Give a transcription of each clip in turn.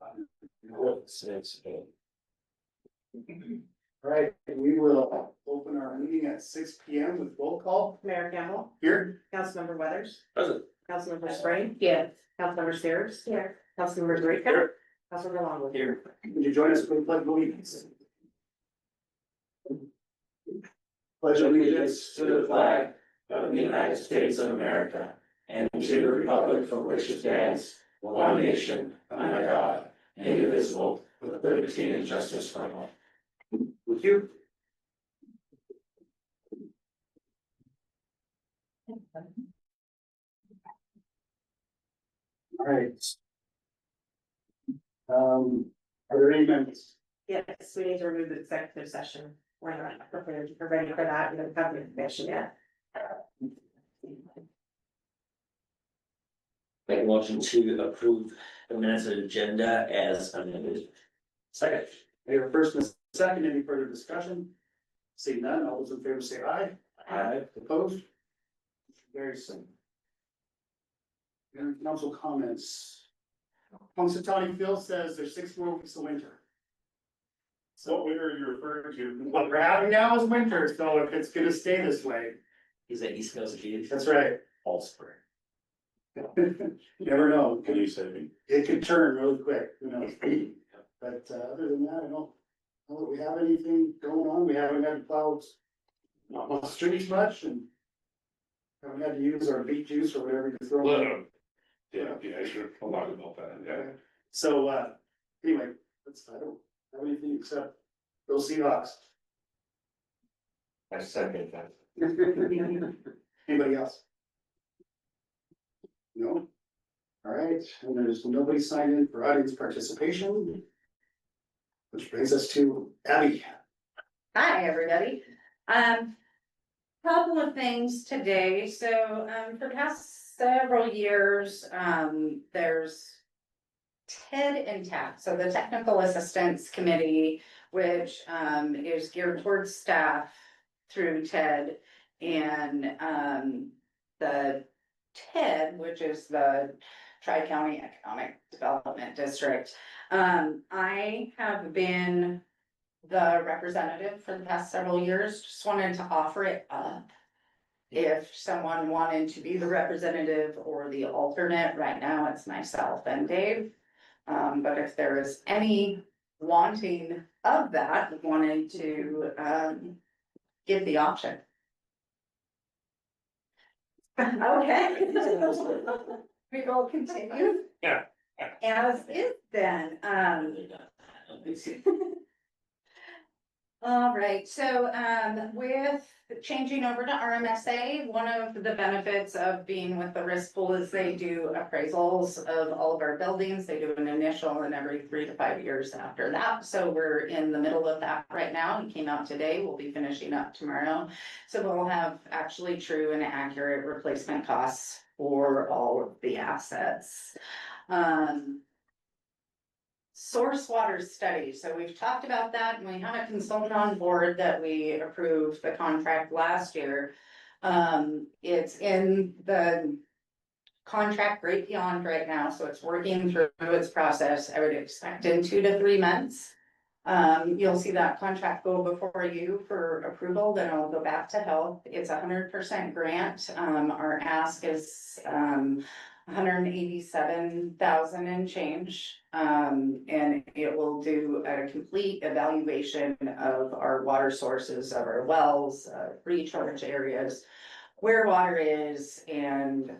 All right, we will open our meeting at 6 p.m. with roll call. Mayor Campbell. Here. Councilmember Weathers. Present. Councilmember Spring. Yes. Councilmember Sears. Here. Councilmember Drake. Here. Councilmember Longwood. Here. Would you join us for the pledge of allegiance? Pledge of allegiance To the flag of the United States of America and to the republic for which it stands, one nation, under God, indivisible, with liberty and justice for all. With you. All right. Are there any amendments? Yes, we need to remove the executive session. We're not prepared, we're ready for that, we don't have the information yet. Make a motion to approve the minutes of the agenda as amended. Second. We have a first and a second. Any further discussion? Seeing none, all those in favor say aye. Aye. Opposed? Very soon. Council comments. Punxsutawney Phil says there's 6 more weeks of winter. What winter are you referring to? What we're having now is winter, so if it's gonna stay this way, He's at East Coast Beach. that's right. All spring. You never know. Can you say me? It could turn really quick, who knows? But other than that, I don't know that we have anything going on. We haven't had clouds on the streets much and haven't had to use our beet juice or whatever you throw. Well, yeah, sure, a lot about that, yeah. So, anyway, I don't have anything except go Seahawks. I second that. Anybody else? No? All right, and there's nobody signed in for audience participation. Which brings us to Abby. Hi, everybody. Couple of things today. So, for the past several years, there's TED and TAP, so the Technical Assistance Committee, which is geared towards staff through TED, and the TED, which is the Tri-County Economic Development District. I have been the representative for the past several years. Just wanted to offer it up. If someone wanted to be the representative or the alternate, right now it's myself and Dave. But if there is any wanting of that, wanted to give the option. Okay. We will continue. Yeah. As is then, all right, so, with changing over to RMSA, one of the benefits of being with the risk pool is they do appraisals of all of our buildings. They do an initial and every 3 to 5 years after that. So we're in the middle of that right now. It came out today. We'll be finishing up tomorrow. So we'll have actually true and accurate replacement costs for all of the assets. Source water study. So we've talked about that, and we have a consultant on board that we approved the contract last year. It's in the contract right beyond right now, so it's working through its process. I would expect in 2 to 3 months. You'll see that contract go before you for approval, then it'll go back to health. It's 100% grant. Our ask is 187,000 and change. And it will do a complete evaluation of our water sources, of our wells, recharge areas, where water is, and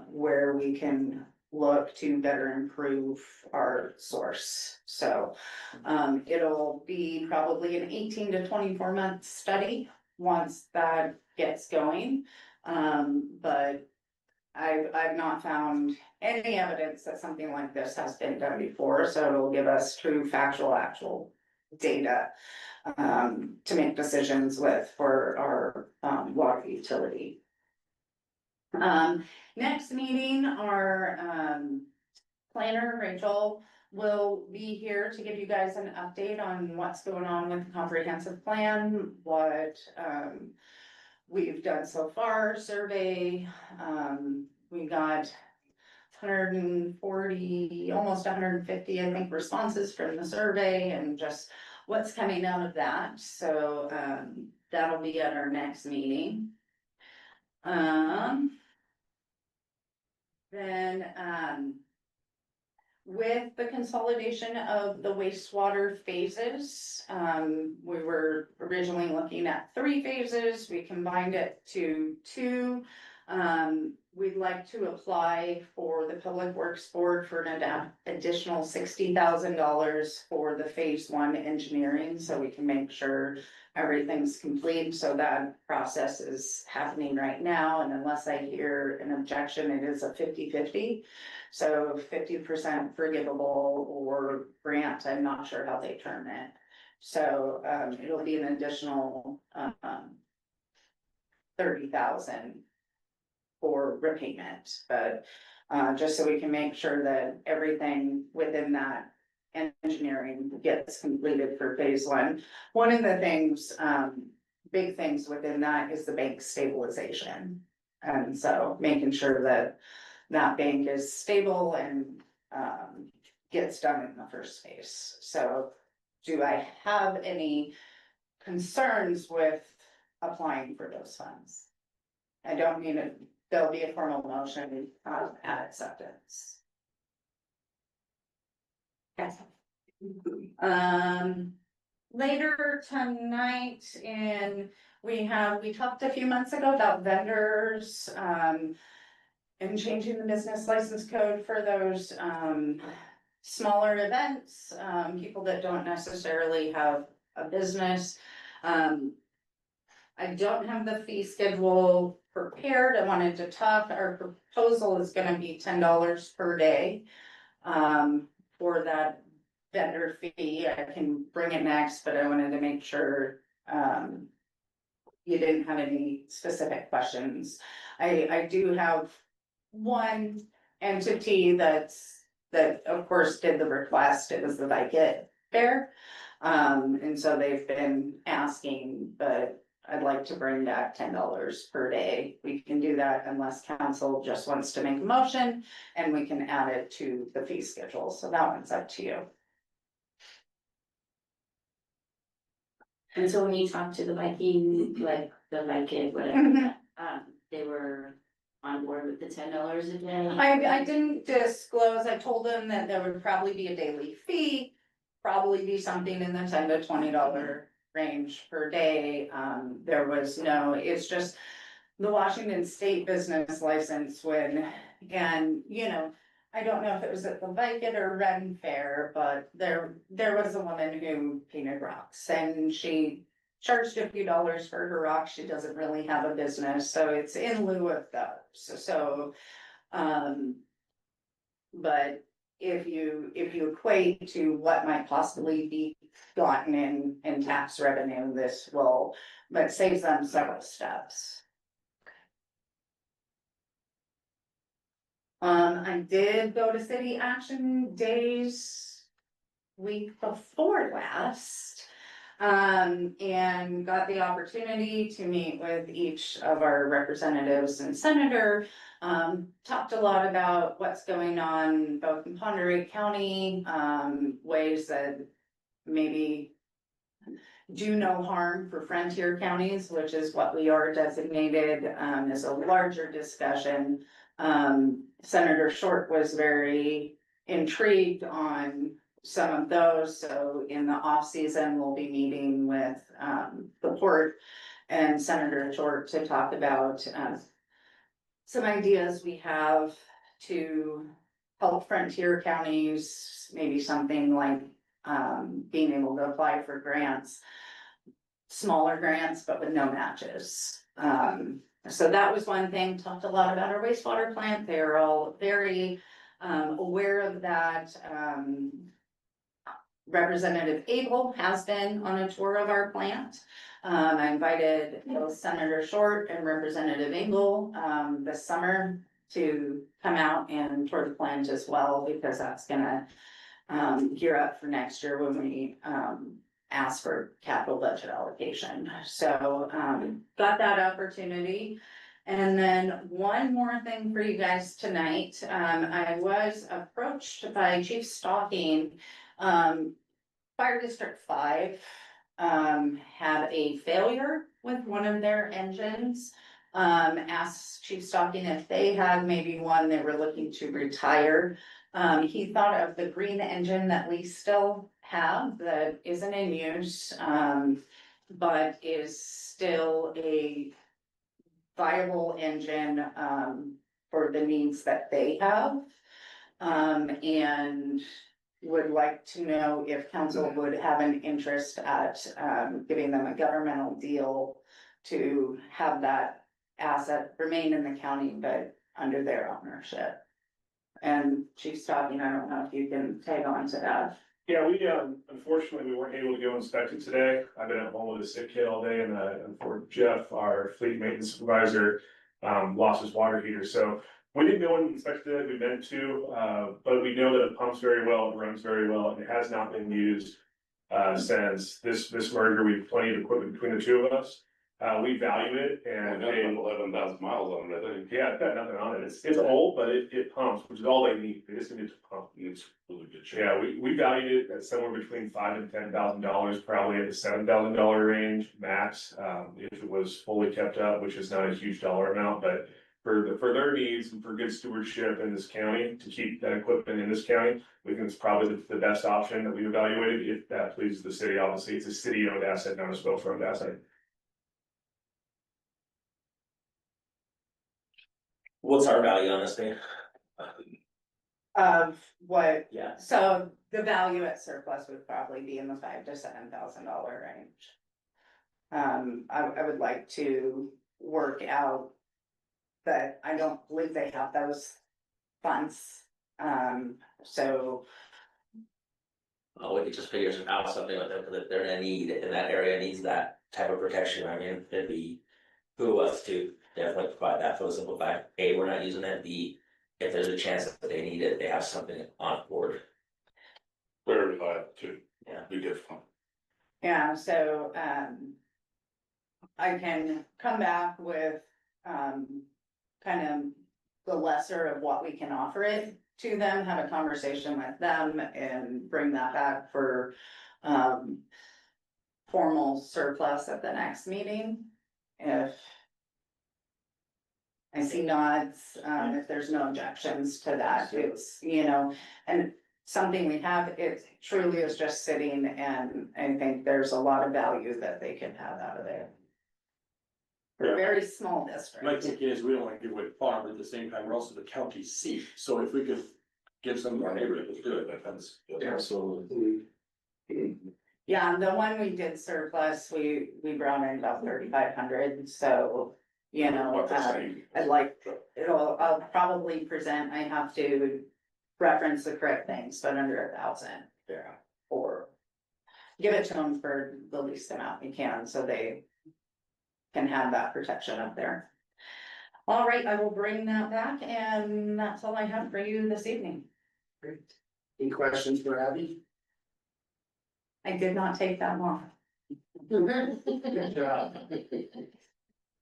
where we can look to better improve our source. So it'll be probably an 18 to 24 month study once that gets going. But I've not found any evidence that something like this has been done before, so it'll give us true factual actual data to make decisions with for our water utility. Next meeting, our planner Rachel will be here to give you guys an update on what's going on with the comprehensive plan, what we've done so far, survey. We got 140, almost 150, I think, responses from the survey and just what's coming out of that. So, that'll be at our next meeting. Then, with the consolidation of the wastewater phases, we were originally looking at 3 phases, we combined it to 2. We'd like to apply for the Public Works Board for an additional $60,000 for the phase 1 engineering, so we can make sure everything's complete. So that process is happening right now, and unless I hear an objection, it is a 50-50. So 50% forgivable or grant, I'm not sure how they term it. So it'll be an additional 30,000 for repayment, but just so we can make sure that everything within that engineering gets completed for phase 1. One of the things, big things within that is the bank stabilization. And so making sure that that bank is stable and gets done in the first phase. So do I have any concerns with applying for those funds? I don't mean it, there'll be a formal motion at acceptance. Yes. Later tonight, and we talked a few months ago about vendors, and changing the business license code for those, smaller events, people that don't necessarily have a business. I don't have the fee schedule prepared. I wanted to talk, our proposal is gonna be $10 per day, for that vendor fee. I can bring it next, but I wanted to make sure, you didn't have any specific questions. I do have one entity that of course did the request. It was the Viket Fair. And so they've been asking, but I'd like to bring back $10 per day. We can do that unless council just wants to make a motion, and we can add it to the fee schedule. So that one's up to you. And so when you talk to the Viking, like the Viking, whatever, Mhm. they were on board with the $10 a day? I didn't disclose, I told them that there would probably be a daily fee, probably be something in the $10 to $20 range per day. There was no, it's just the Washington State business license and you know, I don't know if it was at the Viket or Ren Fair, but there was a woman who painted rocks, and she charged a few dollars for her rocks. She doesn't really have a business, so it's in lieu of those. So, but if you equate to what might possibly be gotten in tax revenue, this will, but saves them several steps. I did go to city action days week before last. And got the opportunity to meet with each of our representatives and senator. Talked a lot about what's going on both in Ponderosa County, ways that maybe do no harm for frontier counties, which is what we are designated, as a larger discussion. Senator Short was very intrigued on some of those, so in the off season, we'll be meeting with the port and Senator Short to talk about some ideas we have to help frontier counties, maybe something like being able to apply for grants, smaller grants, but with no matches. So that was one thing. Talked a lot about our wastewater plant. They're all very aware of that. Representative Abel has been on a tour of our plant. I invited both Senator Short and Representative Engel this summer to come out and tour the plant as well, because that's gonna gear up for next year when we ask for capital budget allocation. So got that opportunity. And then one more thing for you guys tonight, I was approached by Chief Stalking, Fire District 5. Had a failure with one of their engines. Asked Chief Stalking if they had maybe one they were looking to retire. He thought of the green engine that we still have that isn't in use, but is still a viable engine, for the needs that they have. And would like to know if council would have an interest at, giving them a governmental deal to have that asset remain in the county, but under their ownership. And Chief Stocking, I don't know if you can tag on to that. Yeah, unfortunately, we weren't able to go inspect it today. I've been at home with a sick kid all day and for Jeff, our fleet maintenance supervisor, lost his water heater, so we didn't go and inspect it, we meant to, but we know that it pumps very well, it runs very well, and it has not been used since this merger. We have plenty of equipment between the two of us. We value it and Got 11,000 miles on it, I think. yeah, it's got nothing on it. It's old, but it pumps, which is all they need. They just need it to pump. It's really good shape. Yeah, we valued it at somewhere between $5,000 and $10,000, probably at the $7,000 range max. If it was fully kept up, which is not a huge dollar amount, but for their needs and for good stewardship in this county, to keep that equipment in this county, we think it's probably the best option that we evaluated, if that pleases the city. Obviously, it's a city-owned asset, not a Spokane-owned asset. What's our value on this thing? Of what, Yeah. so the value at surplus would probably be in the $5,000 to $7,000 range. I would like to work out that I don't believe they have those funds. So Oh, we could just figure out something with them, because if they're in need, in that area needs that type of protection, I mean, it'd be who us to definitely provide that for the simple fact, A, we're not using it, B, if there's a chance that they need it, they have something on board. Very reliable too. Yeah. We get fun. yeah, so I can come back with kind of the lesser of what we can offer it to them, have a conversation with them and bring that back for formal surplus at the next meeting. If I see nods, if there's no objections to that, it's, and something we have, it truly is just sitting, and I think there's a lot of value that they can have out of there. For a very small district. My thinking is we don't wanna give away farm, but at the same time, we're also the county seat, so if we could give some of our neighborhood, let's do it, that's. Absolutely. Yeah, the one we did surplus, we brought in about 3,500, so, What they're saying. I'll probably present, I have to reference the correct things, but under 1,000. Yeah. Or give it to them for the least amount we can, so they can have that protection up there. All right, I will bring that back, and that's all I have for you this evening. Great. Any questions for Abby? I did not take that long. Good job.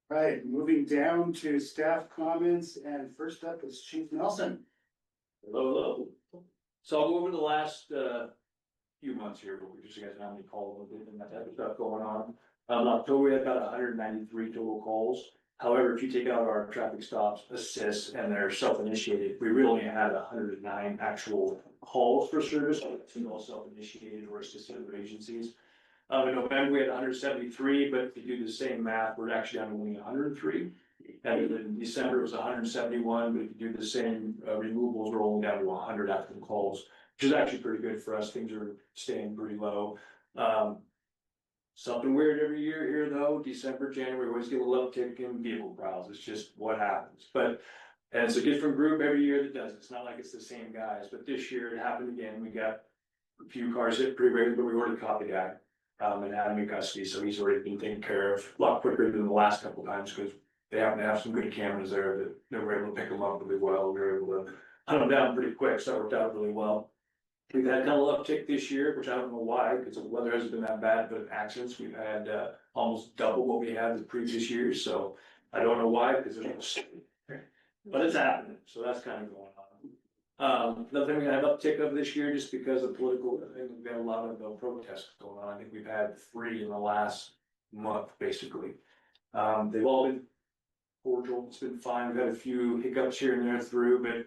Right, moving down to staff comments, and first up is Chief Nelson. Hello. So I'll go over the last few months here, but we just guys know how many calls and that type of stuff going on. In October, we had about 193 total calls. However, if you take out our traffic stops, assists, and they're self-initiated, we really only had 109 actual calls for service, all self-initiated or assisted with agencies. In November, we had 173, but if you do the same math, we're actually on only 103. And in December, it was 171, but if you do the same removals, we're only down to 100 active calls, which is actually pretty good for us. Things are staying pretty low. Something weird every year here though, December, January, we always get a little uptick in vehicle prowls. It's just what happens. And it's a different group every year that does it. It's not like it's the same guys, but this year it happened again. We got a few cars hit pretty regularly, but we already caught the guy and had him in custody. So he's already been taken care of a lot quicker than the last couple of times because they happen to have some good cameras there that they were able to pick him up really well. We were able to hunt him down pretty quick, so that worked out really well. We've had kind of uptick this year, which I don't know why, because the weather hasn't been that bad, but accidents, we've had almost double what we had the previous years, so I don't know why, because it's, but it's happening, so that's kind of going on. Another thing we have uptick of this year, just because of political, I think we've got a lot of protests going on. I think we've had 3 in the last month, basically. They've all been cordial, it's been fine. We've had a few hiccups here and there through, but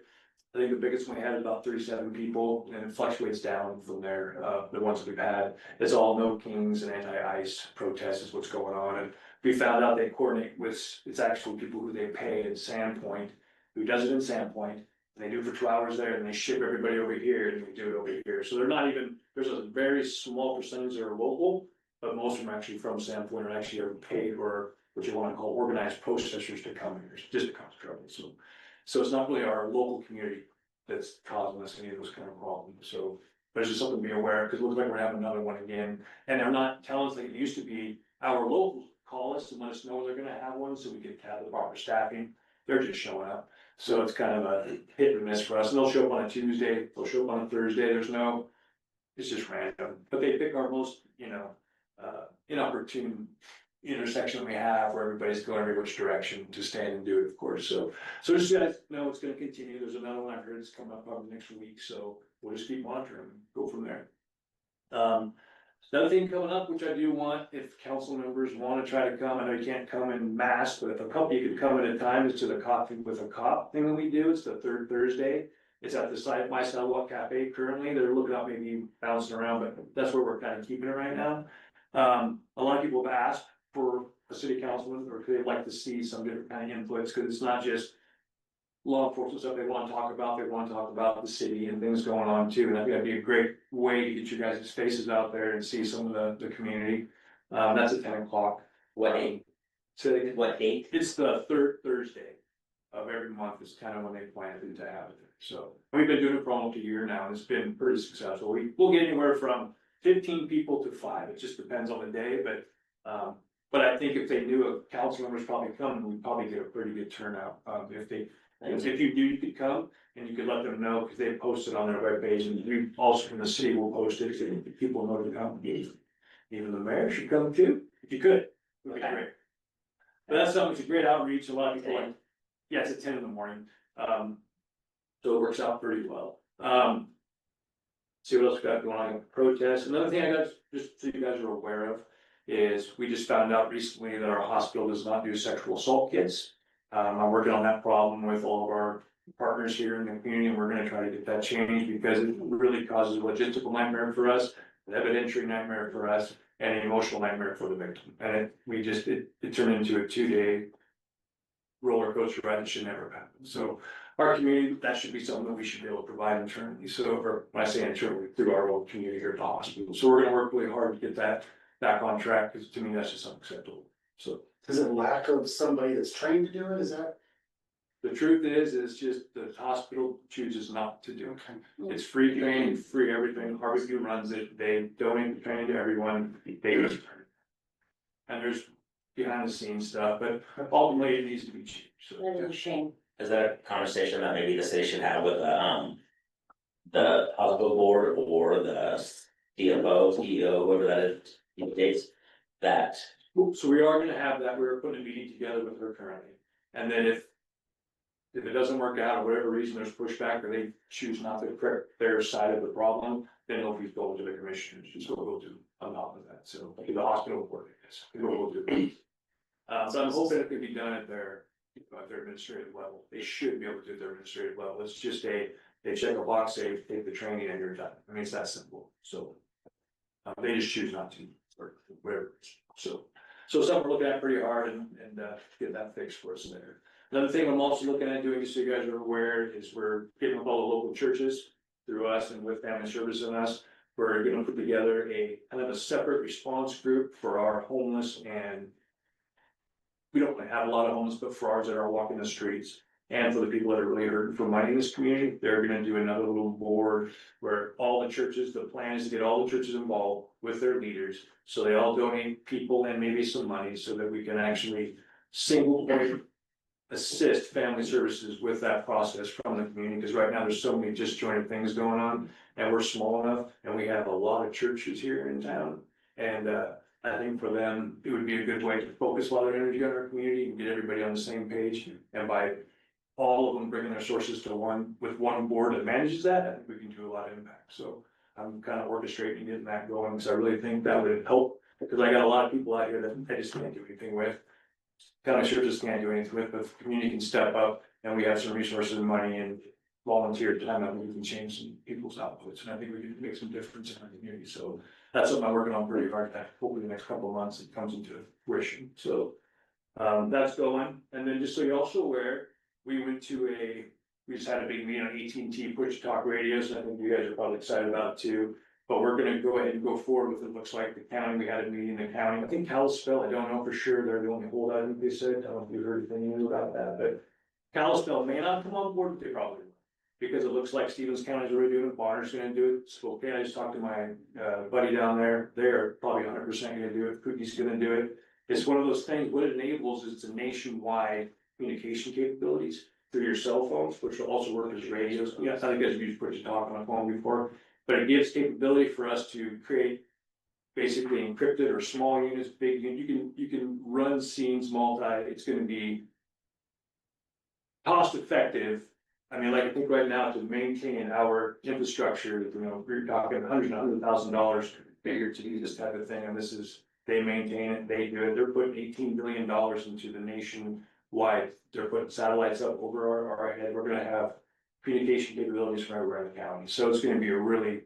I think the biggest one we had is about 37 people, and it fluctuates down from there. The ones that we've had, it's all no kings and anti-ICE protests is what's going on. And we found out they coordinate with, it's actually people who they pay in Sandpoint, who does it in Sandpoint. And they do it for 2 hours there, and they ship everybody over here, and we do it over here. So they're not even, there's a very small percentage that are local, but most of them are actually from Sandpoint, or actually are paid, or what you want to call organized protesters to come here, just to cause trouble. So it's not really our local community that's causing us any of those kind of problems. So, but it's just something to be aware of, because it looks like we're having another one again. And they're not telling us like it used to be. Our locals call us and let us know when they're gonna have one, so we can have the proper staffing. They're just showing up. So it's kind of a hit and miss for us. And they'll show up on a Tuesday, they'll show up on a Thursday. It's just random. But they pick our most, inopportune intersection we have where everybody's going every which direction to stand and do it, of course. So just guys know it's gonna continue. There's another one I've heard is coming up probably next week, so we'll just keep monitoring and go from there. Another thing coming up, which I do want, if council members wanna try to come, I know you can't come in mass, but if a couple you could come at a time, is to the Coffee with a Cop thing that we do. It's the 3rd Thursday. It's at the My Sidewalk Cafe currently. They're looking up, maybe bouncing around, but that's where we're kind of keeping it right now. A lot of people have asked for a city councilman, or they'd like to see some different kind of inputs, because it's not just law enforcement stuff they want to talk about the city and things going on too. And I think that'd be a great way to get you guys' faces out there and see some of the community. That's at 10 o'clock. What date? So What date? it's the 3rd Thursday of every month is kind of when they plan to have it. So we've been doing it for almost a year now, and it's been pretty successful. We'll get anywhere from 15 people to 5. It just depends on the day, but I think if they knew a council member's probably coming, we'd probably get a pretty good turnout. If you knew you could come, and you could let them know, because they post it on their webpage, and we also from the city will post it, so people know to come. Even the mayor should come too, if you could, it'd be great. But that's something, it's a great outreach, a lot of people like, yeah, it's at 10 in the morning, so it works out pretty well. See what else we got going on, protests. Another thing I got, just so you guys are aware of, is we just found out recently that our hospital does not do sexual assault kits. I'm working on that problem with all of our partners here in the community, and we're gonna try to get that changed, because it really causes a logistical nightmare for us, an evidentiary nightmare for us, and an emotional nightmare for the victim. And it turned into a 2-day roller coaster ride that should never happen. So our community, that should be something that we should be able to provide internally. So, or when I say internally, through our own community here at the hospital. So we're gonna work really hard to get that back on track, because to me, that's just unacceptable. So Is it lack of somebody that's trained to do it? Is that? the truth is, it's just the hospital chooses not to do it. Okay. It's free training, free everything. Harvey runs it. They donate the training to everyone. They just and there's behind the scenes stuff, but ultimately it needs to be changed. So, That is a shame. Is that a conversation that maybe the city should have with the hospital board or the CFO, CEO, whoever that is, these days? That, So we are gonna have that. We're putting a meeting together with her currently. And then if it doesn't work out, or whatever reason there's pushback, or they choose not to correct their side of the problem, then it'll be going to the commissioners. That's what we'll do on top of that. So like the hospital board, I guess, is what we'll do. So I'm hoping it can be done at their administrative level. They should be able to do their administrative level. It's just they check a box, say, take the training and you're done. I mean, it's that simple. So they just choose not to, or whatever. So something we're looking at pretty hard and get that fixed for us there. Another thing I'm also looking at doing, so you guys are aware, is we're getting with all the local churches through us and with Family Service and us. We're gonna put together a kind of a separate response group for our homeless, and we don't have a lot of homeless, but for ours that are walking the streets. And for the people that are really hurting for money in this community, they're gonna do another little board where all the churches, the plan is to get all the churches involved with their leaders. So they all donate people and maybe some money so that we can actually single point assist Family Services with that process from the community. Because right now there's so many disjointed things going on, and we're small enough, and we have a lot of churches here in town. And I think for them, it would be a good way to focus a lot of energy on our community and get everybody on the same page. And by all of them bringing their sources to with one board that manages that, I think we can do a lot of impact. So I'm kind of orchestrating getting that going, because I really think that would help, because I got a lot of people out here that I just can't do anything with. County sure just can't do anything with, but if the community can step up and we have some resources and money and volunteer time, I think we can change some people's outputs, and I think we can make some difference in our community. So that's something I'm working on pretty hard. That hopefully the next couple of months it comes into fruition. So that's going. And then just so you're also aware, we just had a big meeting on AT&T push talk radios. I think you guys are probably excited about it too. But we're gonna go ahead and go forward with it. Looks like the county, we had a meeting in the county. I think Kalispell, I don't know for sure. They're the only holdout, I think they said. I don't know if you heard anything new about that, but Kalispell may not come on board, but they probably will. Because it looks like Stevens County's already doing it, Bonner's gonna do it, Spokane, I just talked to my buddy down there, they're probably 100% gonna do it, Cookie's gonna do it. It's one of those things, what it enables is it's a nationwide communication capabilities through your cell phones, which will also work as radios. Yes, I think as you've put your talk on the phone before, but it gives capability for us to create basically encrypted or small units, big, you can run scenes it's gonna be cost effective. I mean, like, I think right now to maintain our infrastructure, we're talking $100,000 figure to do this type of thing, and they maintain it, they do it, they're putting $18 billion into the nationwide, they're putting satellites up over our head, we're gonna have communication capabilities from everywhere in the county, so it's gonna be a really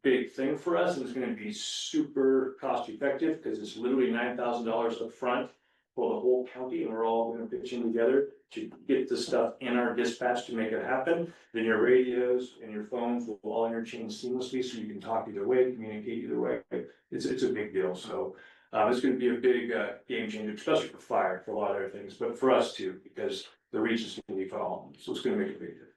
big thing for us, and it's gonna be super cost effective, because it's literally $9,000 up front for the whole county, and we're all gonna pitch in together to get the stuff in our dispatch to make it happen. Then your radios and your phones will all interchange seamlessly, so you can talk either way, communicate either way. It's a big deal, so it's gonna be a big game changer, especially for fire, for a lot of other things, but for us too, because the reach is gonna be following, so it's gonna make a big difference.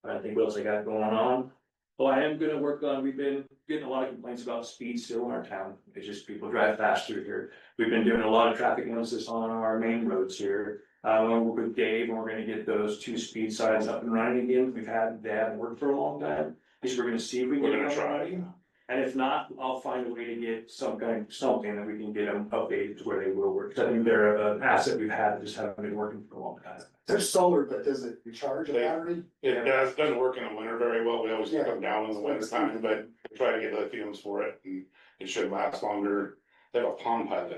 I think what else I got going on? Well, I am gonna work on, we've been getting a lot of complaints about speed still in our town. It's just people drive fast through here. We've been doing a lot of traffic analysis on our main roads here. I'm gonna work with Dave and we're gonna get those 2 speed signs up and running again. They haven't worked for a long time. We're gonna see if we can get them running. And if not, I'll find a way to get something that we can get them updated to where they will work. Cause I think they're an asset we've had that just haven't been working for a long time. They're solar, but does it recharge a battery? It doesn't work in the winter very well, we always put them down in the winter time, but we try to get lithiums for it, and it should last longer. They have a palm pad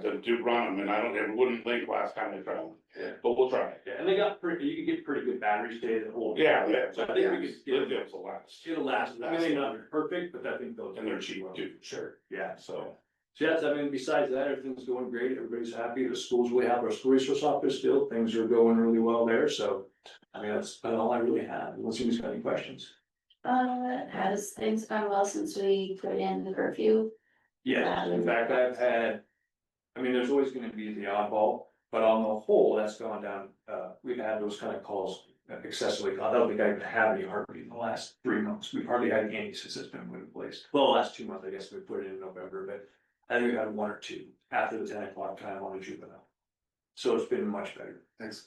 that do run them, and it wouldn't link last time they tried them, but we'll try it. Yeah, and they got you can get pretty good batteries today that hold. Yeah. So I think we could Lithiums will last, it'll last. I mean, they're not perfect, but I think those. and they're cheap too. Sure, yeah, so yes, I mean, besides that, everything's going great, everybody's happy, the schools, we have our school resource office still, things are going really well there, so. I mean, that's about all I really have, unless you've got any questions. Has things gone well since we put in the curfew? Yes, in fact, I mean, there's always gonna be the oddball, but on the whole, that's gone down, we've had those kind of calls excessively, I don't think I have any heartbeat in the last 3 months, we've hardly had any since it's been put in place. Well, the last 2 months, I guess we put it in November, but I think we had 1 or 2 after the 10 o'clock time on the juvenile. So it's been much better. Thanks.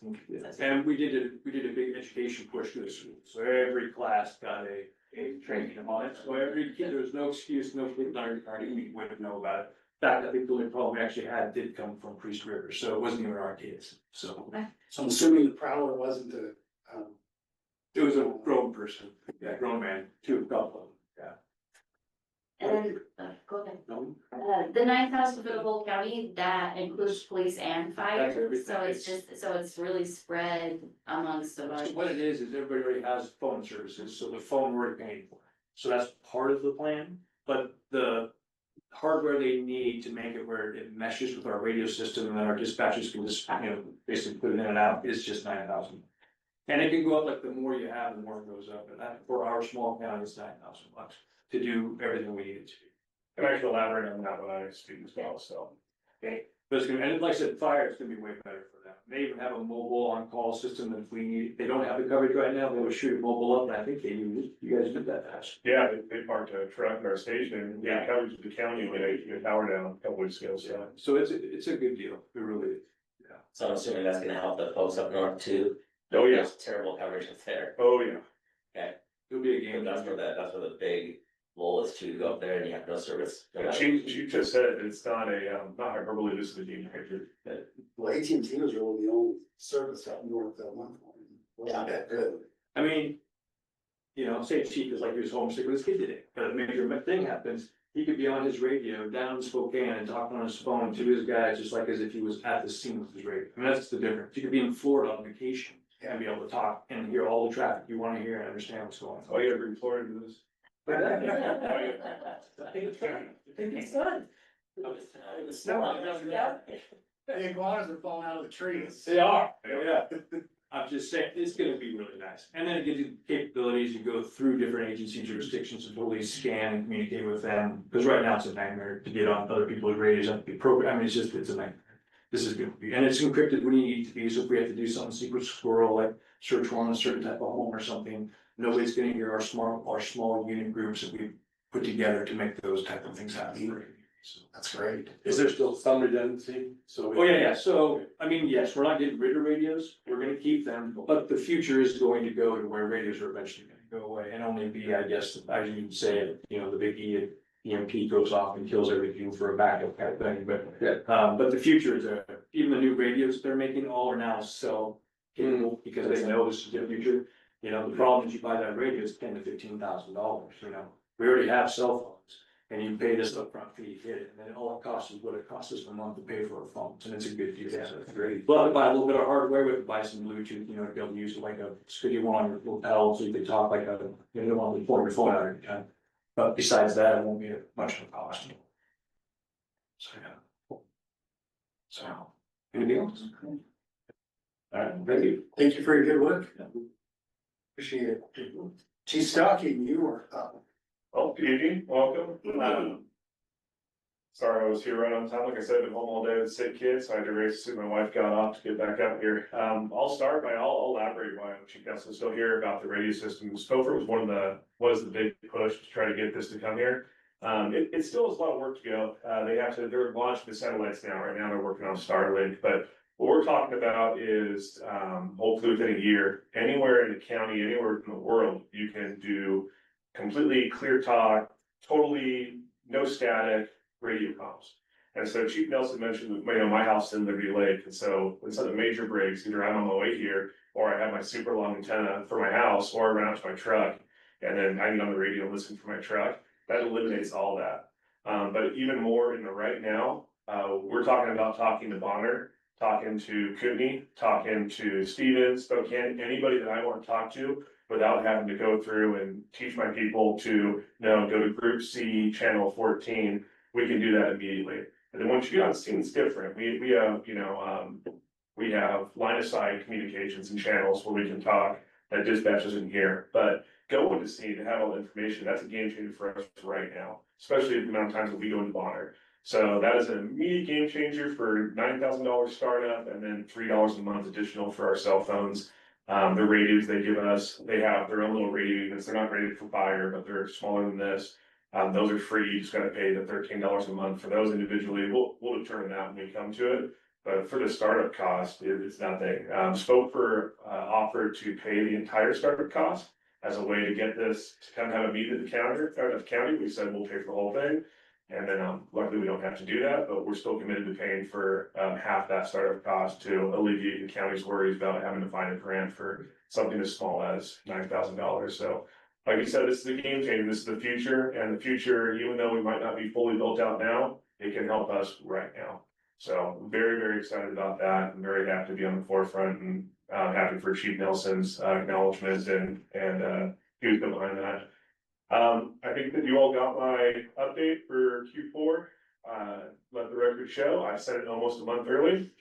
And we did a big education push to the school, so every class got a training on it, so every kid, there was no excuse, no kid already wouldn't know about it. In fact, I think the only problem we actually had did come from Priest River, so it wasn't even our kids, so. So I'm assuming the prowler wasn't It was a grown person, grown man, 2 couple of them, And then, go ahead. No? The 9,000 for the whole county, that includes police and fire, That's everything. so it's really spread amongst a So bunch. what it is everybody already has phone services, so the phone we're already paying for. So that's part of the plan, but the hardware they need to make it where it meshes with our radio system and then our dispatchers can just, basically put it in and out is just 9,000. And it can go up, like the more you have, the more it goes up, and that, for our small county, it's $9,000 to do everything we need it to do. And I can elaborate on that when I speak as well, so. Great. But it's gonna, and like I said, fire is gonna be way better for them. They even have a mobile on-call system that if we need, they don't have the coverage right now, they would shoot a mobile up, and I think they use it. You guys did that fast. Yeah, they parked a truck in our station and we had coverage of the county when they took a tower down a couple weeks ago, so. So it's a good deal, it really is. So I'm assuming that's gonna help the folks up north too. Oh, yeah. There's terrible coverage up there. Oh, yeah. Okay, It'll be a game. that's where the big goal is to go up there and you have no service. She just said it, it's not a, not hyperbole, this is a game changer. Well, AT&T was really the only service up north at one point. Wasn't that good. I mean, say Chief is like he was homesick with his kid today, but a major thing happens. He could be on his radio down in Spokane and talking on his phone to his guys, just like as if he was at the scene with his radio. I mean, that's the difference. You could be in Florida on vacation and be able to talk and hear all the traffic you wanna hear and understand what's going Oh, on. you gotta bring Florida to this. I think it's good. I think it's good. The iguanas are falling out of the trees. They are, yeah. I'm just saying, it's gonna be really nice. And then it gives you capabilities, you go through different agency jurisdictions to fully scan and communicate with them. Because right now it's a nightmare to get on other people's radios and be programmed. I mean, it's a nightmare. This is gonna be, and it's encrypted when you need to be, so if we have to do something secret squirrel, like search warrant a certain type of home or something, nobody's gonna hear our small unit groups that we put together to make those type of things happen. So, That's great. Is there still some redundancy? So. oh, yeah, so, I mean, yes, we're not getting rid of radios, we're gonna keep them, but the future is going to go to where radios are eventually gonna go away and only be, I guess, as you say, the big EMP goes off and kills everything for a backup kind of thing, but the future is, even the new radios they're making, all are now cell capable, because they know this is the future. The problem is you buy that radio is $10,000 to $15,000, we already have cell phones. And you pay this upfront fee to get it, and then all it costs is what it costs us a month to pay for our phones, and it's a good deal. Yeah, great. We'll have to buy a little bit of hardware, we have to buy some Bluetooth, to be able to use like a sticky one on your lapel, so you can talk like a, you don't want to pull your phone out every time. But besides that, it won't be much of a cost. So, yeah. So, anything else? All right, thank you. Thank you for your good work. Appreciate it. Chief Stocking, you were up. Well, good evening, welcome. Sorry I was here right on time, like I said, I've been home all day with sick kids, so I had to race as soon as my wife got off to get back out here. I'll start by, I'll elaborate why Chief Council is still here about the radio system. Stouffer was the big push to try to get this to come here. It still has a lot of work to go. They're launching the satellites now, right now they're working on Starlink, but what we're talking about is, hopefully within a year, anywhere in the county, anywhere in the world, you can do completely clear talk, totally no static radio comms. And so Chief Nelson mentioned, my house is in Liberty Lake, and so when something major breaks, either I'm on my way here, or I have my super long antenna for my house, or I run out to my truck, and then I get on the radio and listen for my truck, that eliminates all that. But even more in the right now, we're talking to Bonner, talking to Kootenai, talking to Stevens, Spokane, anybody that I want to talk to, without having to go through and teach my people to, go to Group C, Channel 14, we can do that immediately. And then once you get on scene, it's different. We have, we have line of sight communications and channels where we can talk that dispatch isn't here. But going to scene and have all the information, that's a game changer for us right now, especially the amount of times that we go into Bonner. So that is an immediate game changer for $9,000 startup and then $3 a month additional for our cell phones. The radios they give us, they have their own little radio units. They're not rated for fire, but they're smaller than this. Those are free. You just gotta pay the $13 a month for those individually. We'll determine that when we come to it. But for the startup cost, it's nothing. Spoke offered to pay the entire startup cost as a way to get this to come have a meet at the county. We said we'll pay for the whole thing. And then luckily we don't have to do that, but we're still committed to paying for half that startup cost to alleviate the county's worries about having to find a grant for something as small as $9,000. So like you said, this is the game changer, this is the future, and the future, even though we might not be fully built out now, it can help us right now. So very, very excited about that. I'm very happy to be on the forefront and happy for Chief Nelson's acknowledgement and he was behind that. I think that you all got my update for Q4. Let the record show, I sent it almost a month early.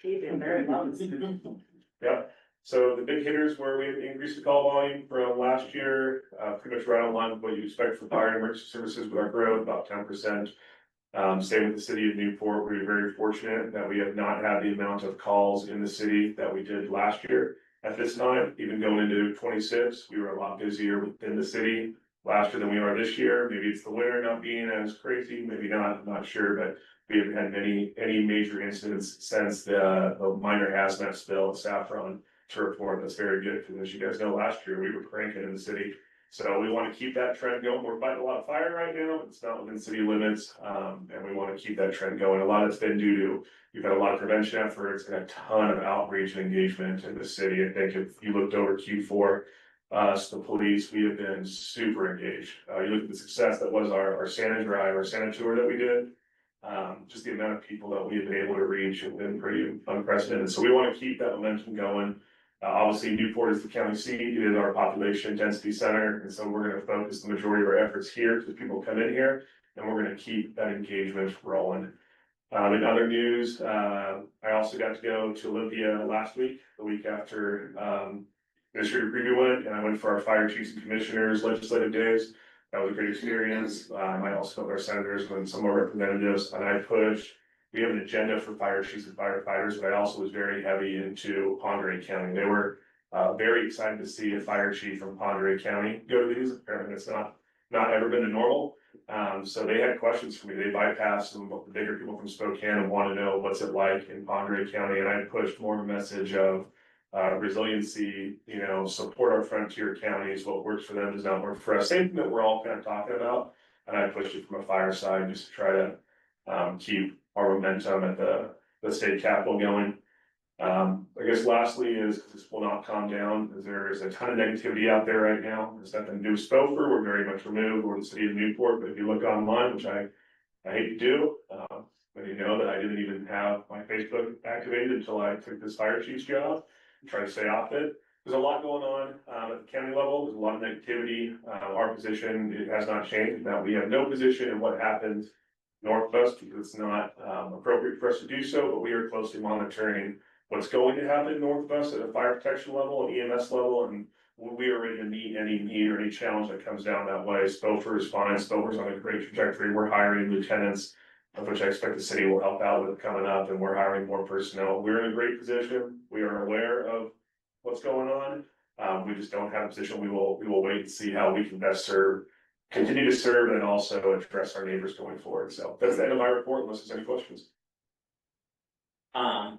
Yep. So the big hitters were we increased the call volume from last year, pretty much right on line with what you expect for fire and emergency services with our growth, about 10%. Same with the city of Newport. We're very fortunate that we have not had the amount of calls in the city that we did last year. At this time, even going into 26, we were a lot busier within the city last year than we are this year. Maybe it's the winter not being as crazy, maybe not, I'm not sure, but we haven't had any major incidents since the minor hazmat spill at Saffron to report. That's very good, because as you guys know, last year we were cranking in the city. So we want to keep that trend going. We're fighting a lot of fire right now. It's not within city limits. And we want to keep that trend going. A lot of it's been due to, you've had a lot of prevention efforts and a ton of outreach and engagement in the city. I think if you looked over Q4, us, the police, we have been super engaged. You look at the success that was our Santa drive, our Santa tour that we did. Just the amount of people that we have been able to reach have been pretty unprecedented. So we want to keep that momentum going. Obviously, Newport is the county seat. It is our population density center. And so we're going to focus the majority of our efforts here because people come in here and we're going to keep that engagement rolling. In other news, I also got to go to Olympia last week, the week after Administrative Preview went, and I went for our fire chiefs and commissioners legislative days. That was a great experience. I also met our senators and some of our representatives, and I pushed. We have an agenda for fire chiefs and firefighters, but I also was very heavy into Pondere County. They were very excited to see a fire chief from Pondere County go to these. Apparently, it's not ever been a normal. So they had questions for me. They bypassed some of the bigger people from Spokane and want to know what's it like in Pondere County, and I pushed more of a message of resiliency, support our frontier counties. What works for them does not work for us. Same thing that we're all kind of talking about. And I pushed it from a fire side just to try to keep our momentum at the state capitol going. I guess lastly is, this will not calm down, as there is a ton of negativity out there right now. There's nothing to do with Spofer. We're very much removed. We're the city of Newport, but if you look online, which I hate to do, but you know that I didn't even have my Facebook activated until I took this fire chief's job. Try to stay off it. There's a lot going on at the county level. There's a lot of negativity. Our position, it has not changed. Now we have no position in what happens north of us because it's not appropriate for us to do so, but we are closely monitoring what's going to happen north of us at a fire protection level and EMS level, and we are ready to meet any need or any challenge that comes down that way. Spofer is fine. Spofer's on a great trajectory. We're hiring lieutenants, of which I expect the city will help out with coming up, and we're hiring more personnel. We're in a great position. We are aware of what's going on. We just don't have a position. We will wait and see how we can best continue to serve, and also address our neighbors going forward. So that's the end of my report, unless there's any questions. Can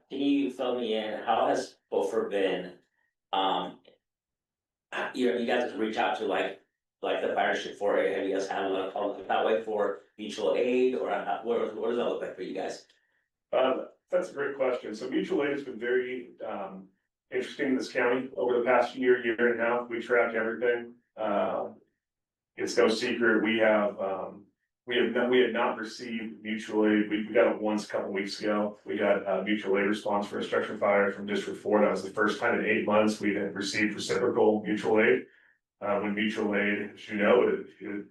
you fill me in? How has Beaufort been? You guys have to reach out to like the fire district for it. Have you guys handled it that way for mutual aid, or what does that look like for you guys? That's a great question. So mutual aid has been very interesting in this county over the past year and a half. We track everything. It's no secret. We had not received mutual aid. We got it once a couple weeks ago. We got mutual aid response for a structure fire from District 4. That was the first time in 8 months we had received reciprocal mutual aid. When mutual aid, as you know,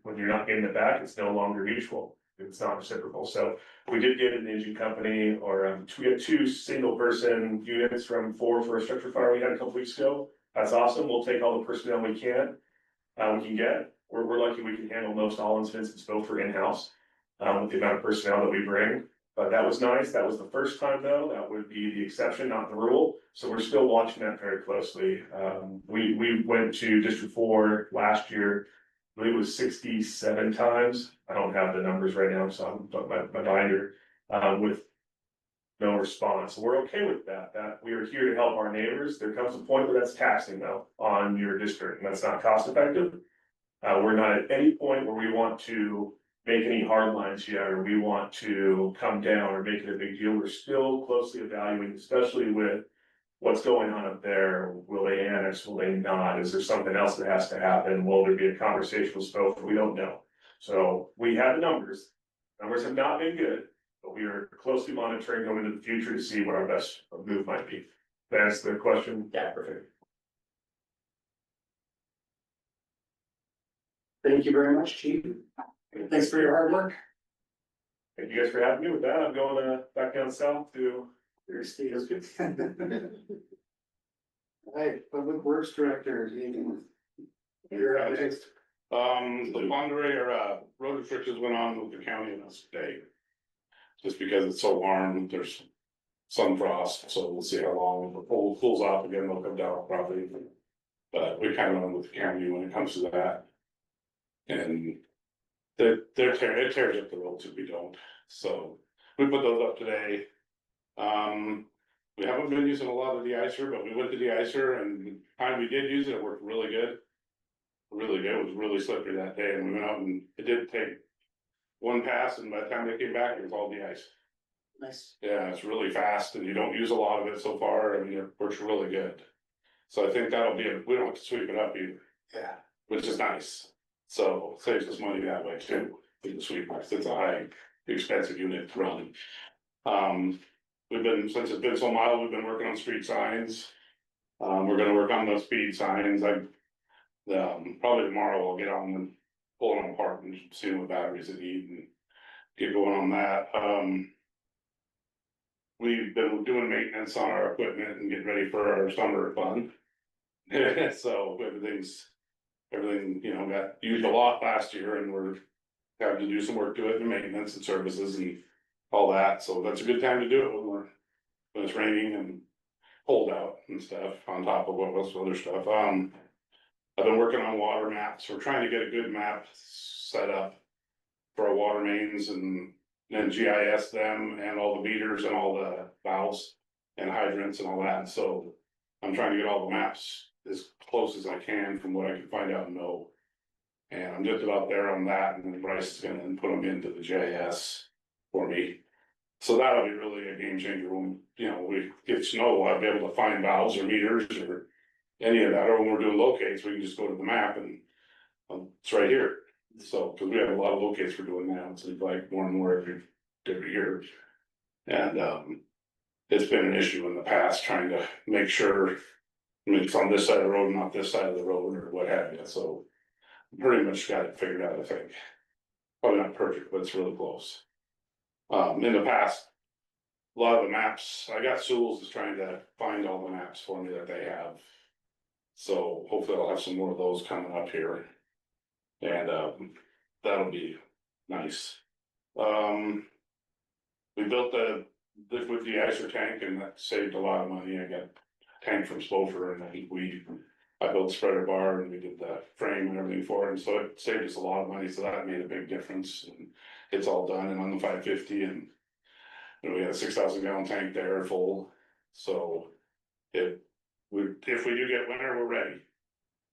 when you're not getting it back, it's no longer mutual. It's not reciprocal. So we did get an engine company, or we had 2 single person units from 4 for a structure fire we had a couple weeks ago. That's awesome. We'll take all the personnel we can get. We're lucky we can handle most all incidents in Spofer in-house with the amount of personnel that we bring. But that was nice. That was the first time though. That would be the exception, not the rule. So we're still watching that very closely. We went to District 4 last year. I believe it was 67 times. I don't have the numbers right now, so I'm talking about my binder with no response. We're okay with that. That we are here to help our neighbors. There comes a point where that's taxing though on your district, and that's not cost effective. We're not at any point where we want to make any hard lines yet, or we want to come down or make it a big deal. We're still closely evaluating, especially with what's going on up there. Will they annex? Will they not? Is there something else that has to happen? Will there be a conversation with Spoke? We don't know. So we have the numbers. Numbers have not been good, but we are closely monitoring going into the future to see what our best move might be. That's the question. Yeah, perfect. Thank you very much, Chief. Thanks for your hard work. Thank you guys for having me. With that, I'm going back down south to Your state is good. Hi, Public Works Director. You're up next. The Monterey or road restrictions went on with the county and us today. Just because it's so warm, there's sun frost, so we'll see how long the cold cools off again, they'll come down probably. But we kind of went with the county when it comes to that. And it tears up the roads if we don't. So we put those up today. We haven't been using a lot of the de-icer, but we went to de-icer, and the time we did use it, it worked really good. really good. It was really slippery that day, and we went out and it did take one pass, and by the time they came back, it was all de-ice. Nice. Yeah, it's really fast, and you don't use a lot of it so far. I mean, it works really good. So I think that'll be, we don't have to sweep it up either, Yeah. which is nice. So saves us money that way too, with the sweepers. It's a high, expensive unit to run. We've been, since it's been so mild, we've been working on street signs. We're gonna work on the speed signs. Probably tomorrow I'll get on and pull them apart and see what batteries it need and get going on that. We've been doing maintenance on our equipment and getting ready for our summer fun. So everything, you know, got used a lot last year, and we're having to do some work to it and maintenance and services and all that. So that's a good time to do it when it's raining and cold out and stuff, on top of what was other stuff. I've been working on water maps. We're trying to get a good map set up for our water mains, and then GIS them and all the meters and all the valves and hydrants and all that. So I'm trying to get all the maps as close as I can from what I can find out and know. And I'm just about there on that, and then Bryce is gonna put them into the GIS for me. So that'll be really a game changer when, you know, we get snow, I'll be able to find valves or meters or any of that, or when we're doing locates, we can just go to the map and it's right here. So, cause we have a lot of locates we're doing now, it's like more and more every year. And, it's been an issue in the past trying to make sure, I mean, it's on this side of the road, not this side of the road or what have you, so. Pretty much got it figured out, I think. Probably not perfect, but it's really close. In the past, a lot of the maps, I got Sewell's is trying to find all the maps for me that they have. So hopefully I'll have some more of those coming up here. And that'll be nice. We built with the icer tank, and that saved a lot of money. I got a tank from Spofer, and I built a spreader bar, and we did the frame and everything for it, and so it saved us a lot of money, so that made a big difference. And it's all done and on the 550, and you know, we had a 6,000 gallon tank there full. So if we do get winter, we're ready.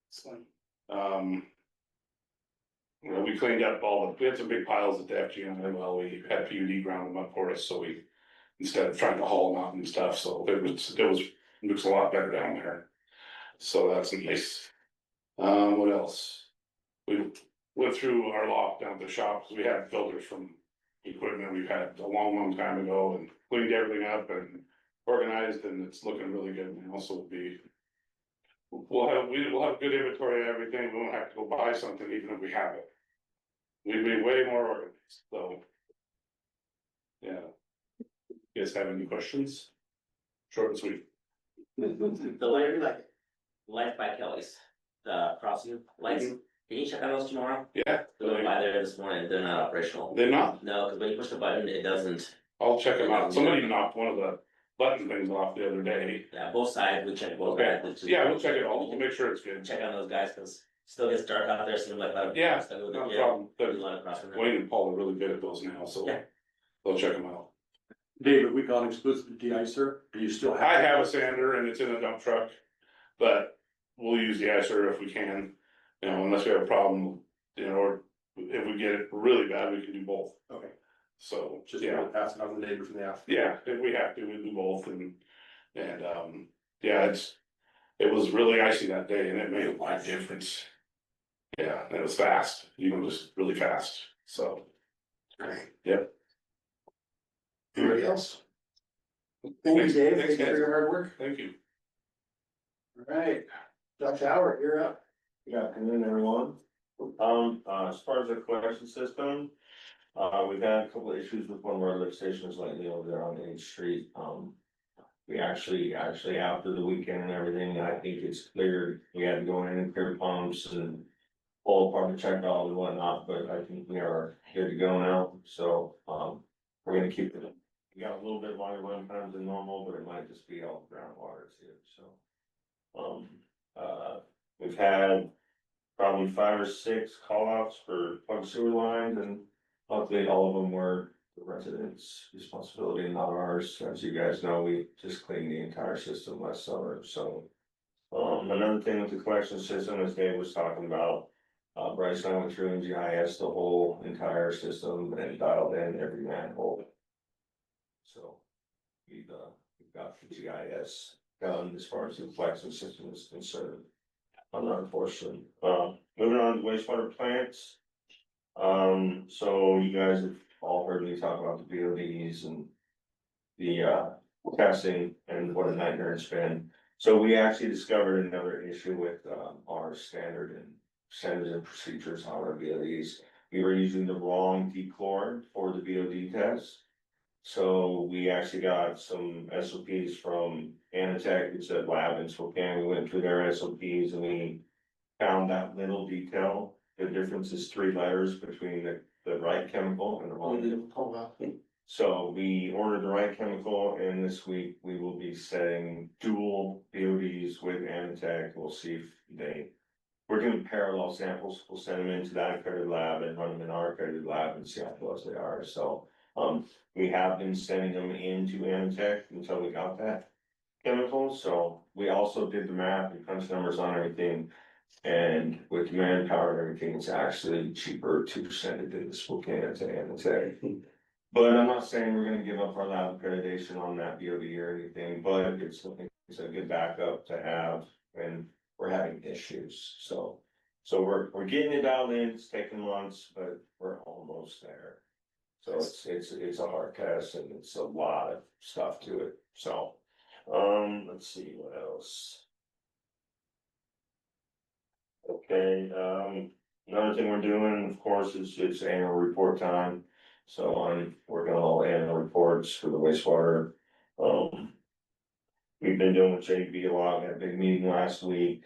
So, you know, we cleaned up we had some big piles at the FGM, well, we had PUD ground them up for us, so we, instead of trying to haul them out and stuff, so it looks a lot better down there. So that's nice. What else? We went through our loft down at the shop, because we had filters from equipment we've had a long time ago, and cleaned everything up and organized, and it's looking really good now. So we'll have good inventory of everything. We won't have to go buy something even if we have it. We'd be way more organized, so. Yeah. You guys have any questions? Short and sweet. The light by Kelly's, the crossing lights, can you check on those tomorrow? Yeah. We went by there this morning, they're not operational. They're not? No, cause when you push the button, it doesn't. I'll check them out. Somebody knocked one of the button things off the other day. Yeah, both sides, we checked both Okay, sides. yeah, we'll check it all. We'll make sure it's good. Check on those guys, cause still gets dark out there, so like. Yeah, still no yeah, problem. there's a lot of crossing. Wayne and Paul are really good at those now, so Yeah. they'll check them out. David, we got exclusive de-icer, do you still have? I have a sander and it's in a dump truck, but we'll use the icer if we can, you know, unless we have a problem, you know, or if we get it really bad, we can do both. Okay, So, just yeah, pass it on to the neighbor from the after. yeah, if we have to, we'll do both, and yeah, it was really icy that day, and it made a lot of difference. Yeah, and it was fast, even just really fast, so. Great. Yep. Anybody else? Thank you, Dave. Thanks, Thank you for guys. your hard work. Thank you. All right, Dr. Howard, you're up. Good afternoon, everyone. As far as the collection system, we've had a couple of issues with one of our lift stations lately over there on 8th Street. We actually after the weekend and everything, I think it's cleared. We had to go in and clear pumps and pull apart the check valve and whatnot, but I think we are good to go now. So, we're gonna keep it. We got a little bit longer run times than normal, but it might just be all groundwater too, so. We've had probably 5 or 6 call outs for plug sewer lines, and luckily all of them were the residents' responsibility, not ours. As you guys know, we just cleaned the entire system last summer, so. Another thing with the collection system, as Dave was talking about, Bryce and I went through and GIS the whole entire system and dialed in every manhole. So we've got the GIS done as far as the collection system is concerned. Unfortunately, moving on to wastewater plants. So you guys have all heard me talk about the BODs and the testing and what a nightmare it's been. So we actually discovered another issue with our standards and procedures on our BODs. We were using the wrong dechlor for the BOD test. So we actually got some SOPs from Anatech, it's a lab in Spokane. We went through their SOPs and we found that little detail. The difference is 3 letters between the right chemical and the wrong chemical. So we ordered the right chemical, and this week we will be setting dual BODs with Anatech. We'll see if we're doing parallel samples. We'll send them into that accredited lab and run them in our accredited lab and see how close they are. So, we have been sending them into Anatech until we got that chemical. So we also did the math and crunch numbers on everything. And with manpower and everything, it's actually cheaper to send it to the Spokane to Anatech. But I'm not saying we're gonna give up our lab accreditation on that BOD or anything, but it's a good backup to have when we're having issues. So we're getting it dialed in, it's taking months, but we're almost there. So it's a hard test and it's a lot of stuff to it. So, let's see what else. Okay, another thing we're doing, of course, is it's annual report time. So I'm working on all annual reports for the wastewater. We've been doing with JB a lot. We had a big meeting last week,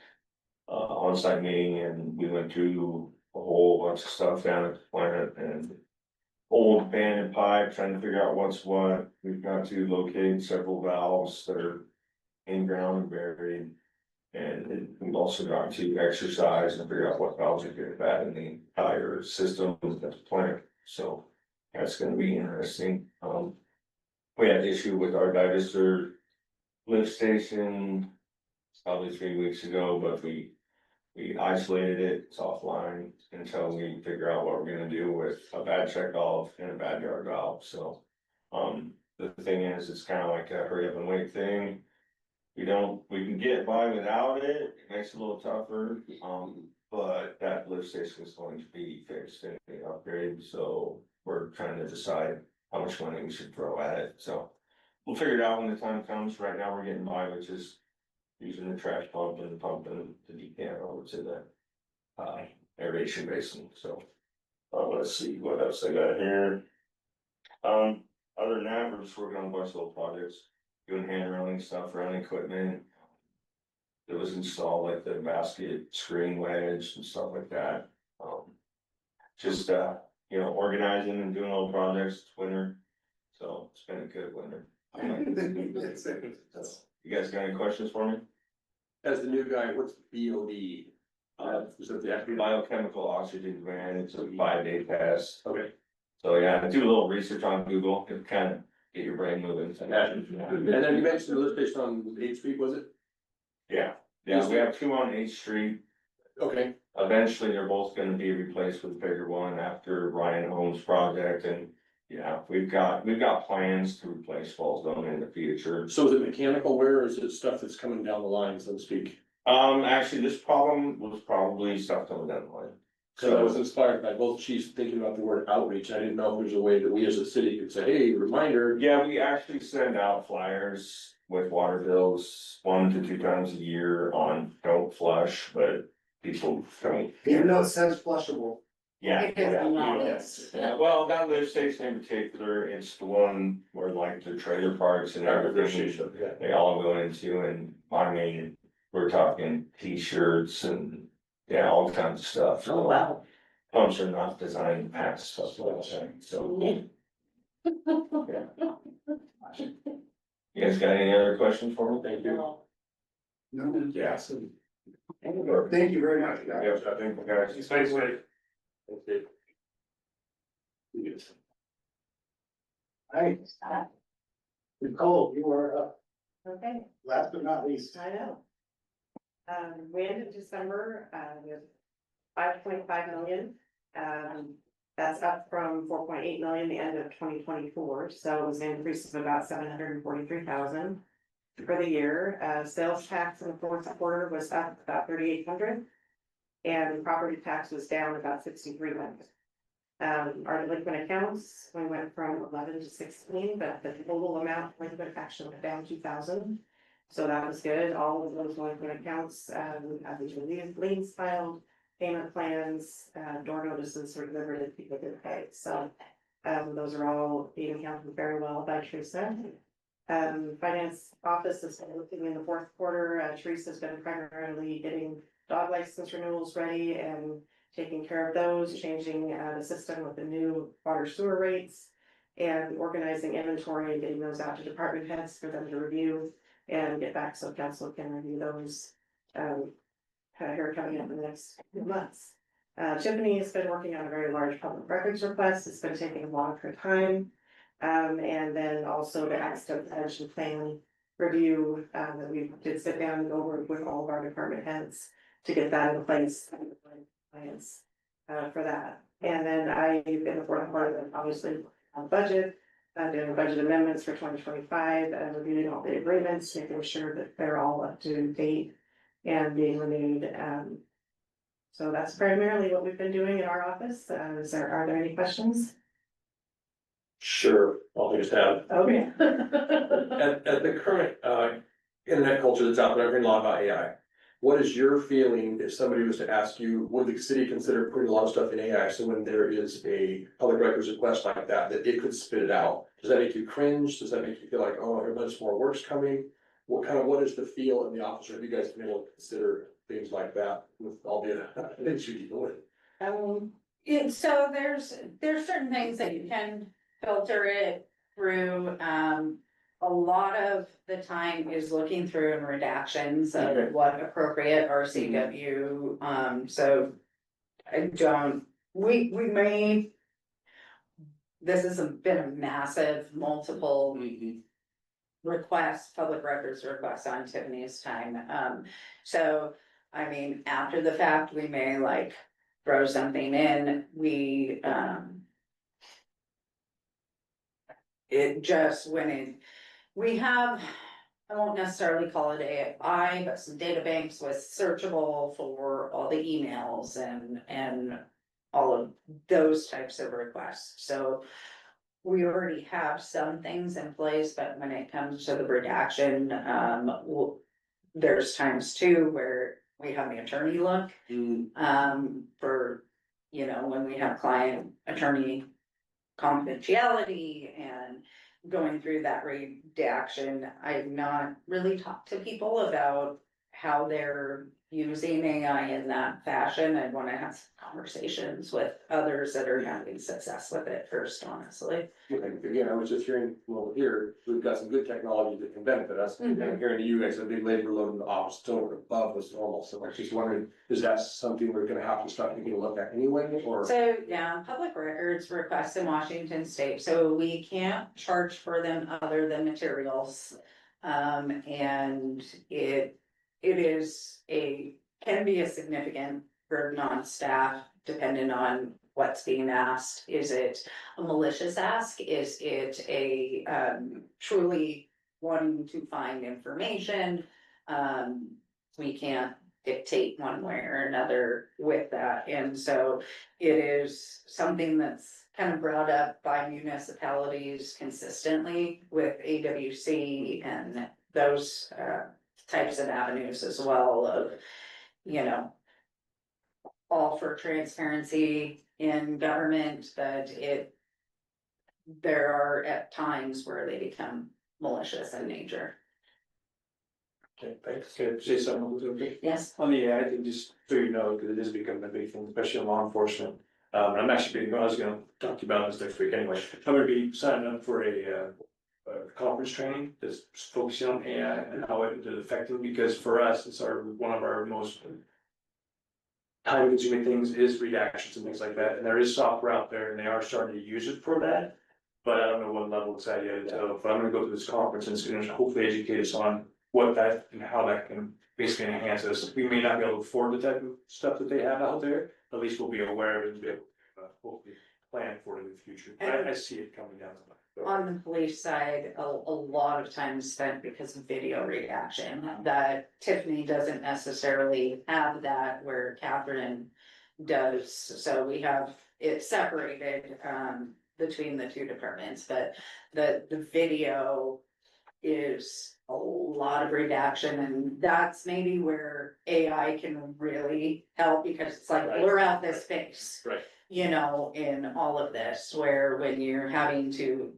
on-site meeting, and we went through a whole bunch of stuff down at the plant and old abandoned pipe, trying to figure out what's what. We've got to locate several valves that are in ground and buried. And we've also got to exercise and figure out what valves are good, bad in the entire system at the plant. So that's gonna be interesting. We had an issue with our digester lift station probably 3 weeks ago, but we isolated it, it's offline until we figure out what we're gonna do with a bad check valve and a bad yard valve. So, the thing is, it's kind of like a hurry up and wait thing. We can get by without it, it makes it a little tougher, but that lift station is going to be fixed and upgraded, so we're trying to decide how much money we should throw at it, so. We'll figure it out when the time comes. Right now, we're getting by with just using the trash pump and pumping the decant over to the aeration basin, so. Let's see what else I got here. Other than that, we're just working on a bunch of little projects, doing hand railing stuff, running equipment. It was installed like the basket screen wedge and stuff like that. Just organizing and doing little projects. It's winter, so it's been a good winter. You guys got any questions for me? As the new guy, what's BOD? Is that the actual Biochemical oxygen demand, it's a 5-day test. Okay. So yeah, do a little research on Google, it kind of get your brain moving. And then you mentioned the lift station on 8th Street, was it? Yeah, we have 2 on 8th Street. Okay. Eventually, they're both gonna be replaced with a bigger one after Ryan Holmes' project, and yeah, we've got plans to replace Falls Dome in the future. So is it mechanical wear or is it stuff that's coming down the line, so to speak? Actually, this problem was probably stuff coming down the line. Cause I was inspired by both chiefs thinking about the word outreach. I didn't know if there's a way that we as a city could say, hey, reminder. Yeah, we actually send out flyers with water bills 1 to 2 times a year on don't flush, but people don't. Even though it says flushable. Yeah. It is not. Yeah, well, that lift station in particular, it's the one where like the trailer parks and everything, they all go into, and I mean, we're talking t-shirts and yeah, all kinds of stuff. Oh, wow. Pumps are not designed to pass stuff like that, so. Yeah. You guys got any other questions for me? Thank you. No, Yes. thank you very much, guys. Yes, I think, guys. Thanks, Dave. Hey, Nicole, you are up. Okay, Last but not least. I know. We ended December, with 5.5 million. That's up from 4.8 million the end of 2024, so it was an increase of about 743,000 for the year. Sales tax in the fourth quarter was up about 3,800. And property tax was down about 6,300. Our delinquent accounts, we went from 11 to 16, but the total amount delinquent actually went down 2,000. So that was good. All of those delinquent accounts, have these liens filed, payment plans, door notices were delivered and people did pay. So, those are all being handled very well by Teresa. Finance office has been looking in the fourth quarter. Teresa's been primarily getting dog license renewals ready and taking care of those, changing the system with the new water sewer rates. And organizing inventory and getting those out to department heads for them to review and get back so council can review those. Here coming up in the next few months. Tiffany has been working on a very large public records request. It's been taking a long time. And then also the accident prevention plan review, that we did sit down and go over with all of our department heads to get that in place. Plans, for that. And then I, in the fourth quarter, obviously, on budget, doing budget amendments for 2025, reviewing all the agreements, making sure that they're all up to date and being renewed. So that's primarily what we've been doing in our office. Are there any questions? Sure, I'll take a stab. Okay. At the current, internet culture that's out there, I've heard a lot about AI. What is your feeling if somebody was to ask you, would the city consider putting a lot of stuff in AI? So when there is a public records request like that it could spit it out? Does that make you cringe? Does that make you feel like, oh, there's much more work's coming? What is the feel in the office? Have you guys been able to consider things like that with all the things you deal with? So there's certain things that you can filter it through. A lot of the time is looking through in redactions of what appropriate RCW, so I don't, we may. This has been a massive multiple requests, public records requests on Tiffany's time. So, I mean, after the fact, we may like throw something in, it just we have, I won't necessarily call it AI, but some data banks with searchable for all the emails and all of those types of requests. So we already have some things in place, but when it comes to the redaction, there's times too where we have the attorney look, for, when we have client attorney confidentiality and going through that redaction. I've not really talked to people about how they're using AI in that fashion. I'd want to have some conversations with others that are having success with it first, honestly. Again, I was just hearing, well, here, we've got some good technology that can benefit us, and hearing you guys, a big labor load in the office, still above was normal, so I'm just wondering, is that something we're gonna have to start taking a look at anyway, or? So, yeah, public records requests in Washington state, so we can't charge for them other than materials. And it can be a significant burden on staff, depending on what's being asked. Is it a malicious ask? Is it a truly wanting to find information? We can't dictate one way or another with that. And so it is something that's kind of brought up by municipalities consistently with AWC and those types of avenues as well of, all for transparency in government, but there are at times where they become malicious in nature. Okay, thanks. Can I say something? Yes. On the AI, I think just so you know, because it is becoming a big thing, especially in law enforcement. I'm actually, I was gonna talk to you about this next week anyway. I'm gonna be signing up for a conference training that's focusing on AI and how it is affecting, because for us, it's one of our most time consuming things is redactions and things like that. And there is software out there and they are starting to use it for that. But I don't know what level it's at yet. So, but I'm gonna go to this conference and it's gonna hopefully educate us on what that and how that can basically enhances, we may not be able to afford the type of stuff that they have out there, at least we'll be aware of it and be able to, hopefully plan for it in the future. I see it coming down the line. On the police side, a lot of time spent because of video reaction, that Tiffany doesn't necessarily have that where Catherine does. So we have it separated, between the two departments, but the video is a lot of redaction, and that's maybe where AI can really help, because it's like, Right. blur out this face. Right. You know, in all of this, where when you're having to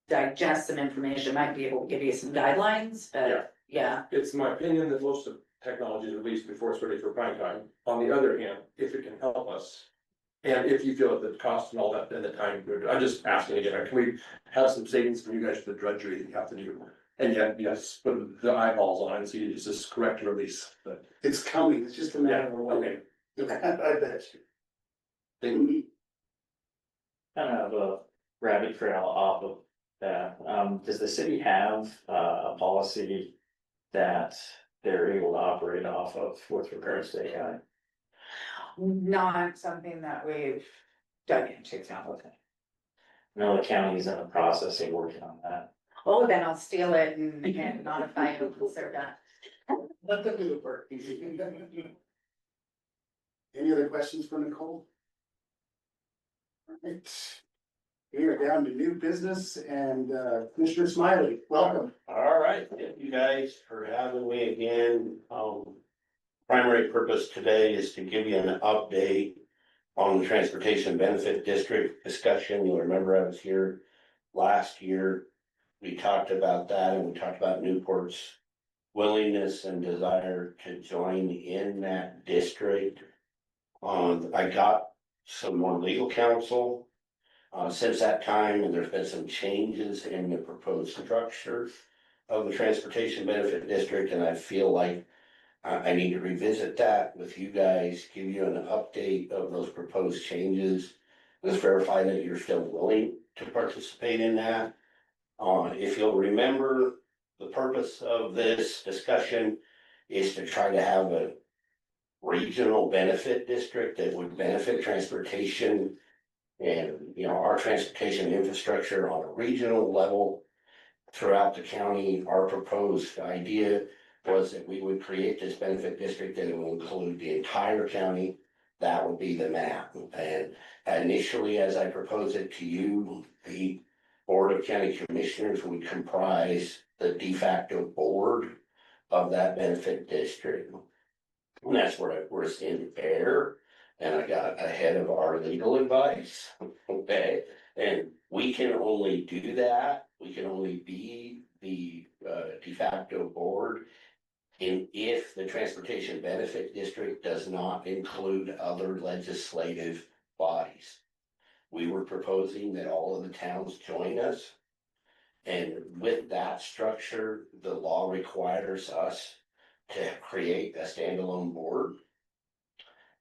digest some information, might be able to give you some guidelines, Yeah. but yeah. It's my opinion that most of technology is released before it's ready for prime time. On the other hand, if it can help us. And if you feel that the cost and all that and the time, I'm just asking again, can we have some savings from you guys for the drudgery that you have to do? And yet, yes, put the eyeballs on it and see it's just correct release, but. It's coming, it's just a matter of Okay. when. I bet you. Kind of a rabbit trail off of that, does the city have a policy that they're able to operate off of with regards to AI? Not something that we've dug into. Okay. I know the county's in the process of working on that. Oh, then I'll steal it and notify them once they're done. Let them do the work. Any other questions for Nicole? Alright. We are down to new business and Commissioner Smiley, welcome. All right, thank you guys for having me again. Primary purpose today is to give you an update on the Transportation Benefit District discussion. You'll remember I was here last year. We talked about that, and we talked about Newport's willingness and desire to join in that district. I got some more legal counsel since that time, and there's been some changes in the proposed structure of the Transportation Benefit District, and I feel like I need to revisit that with you guys, give you an update of those proposed changes. Let's verify that you're still willing to participate in that. If you'll remember, the purpose of this discussion is to try to have a regional benefit district that would benefit transportation and, our transportation infrastructure on a regional level throughout the county. Our proposed idea was that we would create this benefit district that will include the entire county. That would be the map. And initially, as I proposed it to you, the Board of County Commissioners would comprise the de facto board of that benefit district. And that's where it was in air. And I got ahead of our legal advice. Okay. And we can only do that. We can only be the de facto board if the Transportation Benefit District does not include other legislative bodies. We were proposing that all of the towns join us. And with that structure, the law requires us to create a standalone board.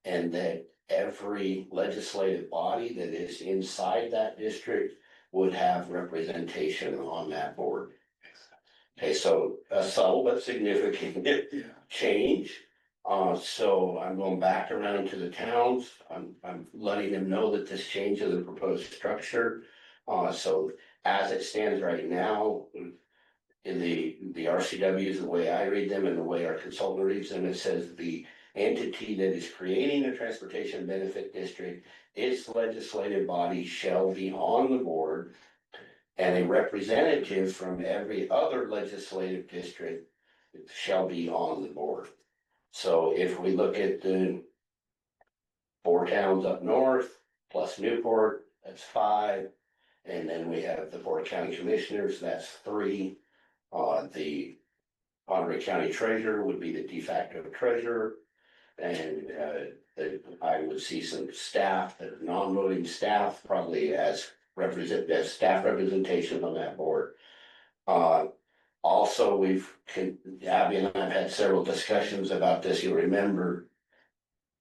And that every legislative body that is inside that district would have representation on that board. Okay, so a subtle but significant change. So I'm going back around to the towns. I'm letting them know that this change of the proposed structure. So as it stands right now, in the RCWs, the way I read them and the way our consultant reads them, it says the entity that is creating a transportation benefit district, its legislative body shall be on the board, and a representative from every other legislative district shall be on the board. So if we look at the 4 towns up north, plus Newport, that's 5. And then we have the Board of County Commissioners, that's 3. The Monterey County Treasurer would be the de facto treasurer. And I would see some staff, that non-voting staff, probably as staff representation on that board. Also, Abby and I have had several discussions about this. You'll remember,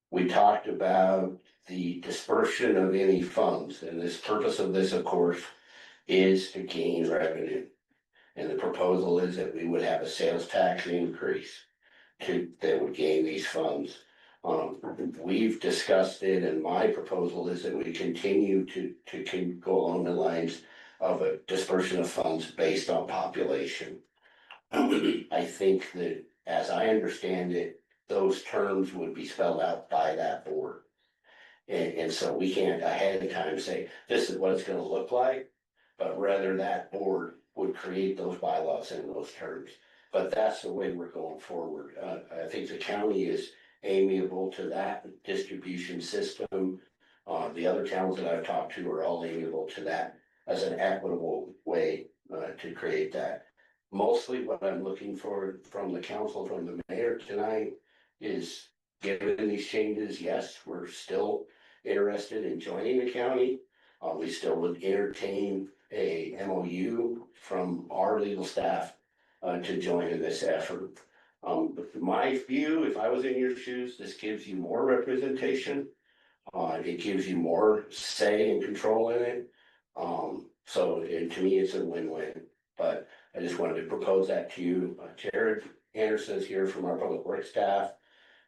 we talked about the dispersion of any funds, and this purpose of this, of course, is to gain revenue. And the proposal is that we would have a sales tax increase. that would gain these funds. We've discussed it, and my proposal is that we continue to go along the lines of a dispersion of funds based on population. I think that, as I understand it, those terms would be spelled out by that board. And so we can't ahead of time say, this is what it's gonna look like, but rather that board would create those bylaws in those terms. But that's the way we're going forward. I think the county is amiable to that distribution system. The other towns that I've talked to are all amiable to that as an equitable way to create that. Mostly what I'm looking for from the council, from the mayor tonight is, given these changes, yes, we're still interested in joining the county. We still would entertain a MOU from our legal staff to join in this effort. My view, if I was in your shoes, this gives you more representation. It gives you more say and control in it. So to me, it's a win-win. But I just wanted to propose that to you. Jared Anderson is here from our public works staff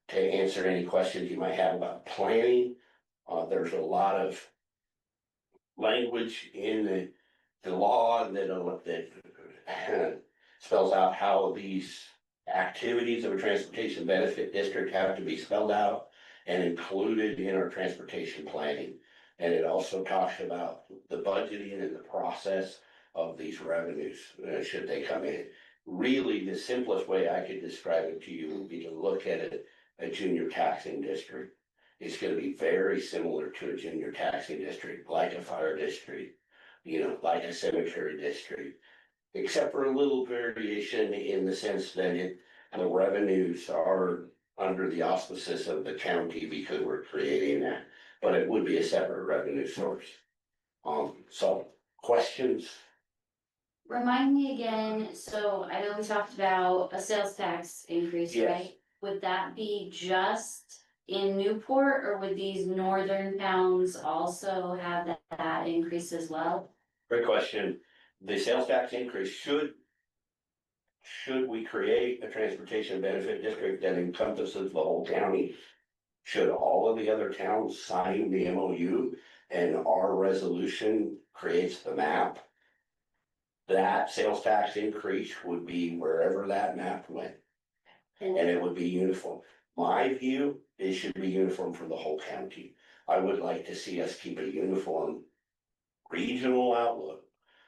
to answer any questions you might have about planning. There's a lot of language in the law that spells out how these activities of a transportation benefit district have to be spelled out and included in our transportation planning. And it also talks about the budgeting and the process of these revenues, should they come in. Really, the simplest way I could describe it to you would be to look at a junior taxing district. It's going to be very similar to a junior taxing district, like a fire district, like a cemetery district, except for a little variation in the sense that the revenues are under the auspices of the county because we're creating that, but it would be a separate revenue source. So questions? Remind me again, so I know we talked about a sales tax increase, Yes. right? Would that be just in Newport, or would these northern towns also have that increase as well? Great question. The sales tax increase should we create a transportation benefit district that encompasses the whole county? Should all of the other towns sign the MOU and our resolution creates the map? That sales tax increase would be wherever that map went, and it would be uniform. My view, it should be uniform for the whole county. I would like to see us keep a uniform regional outlook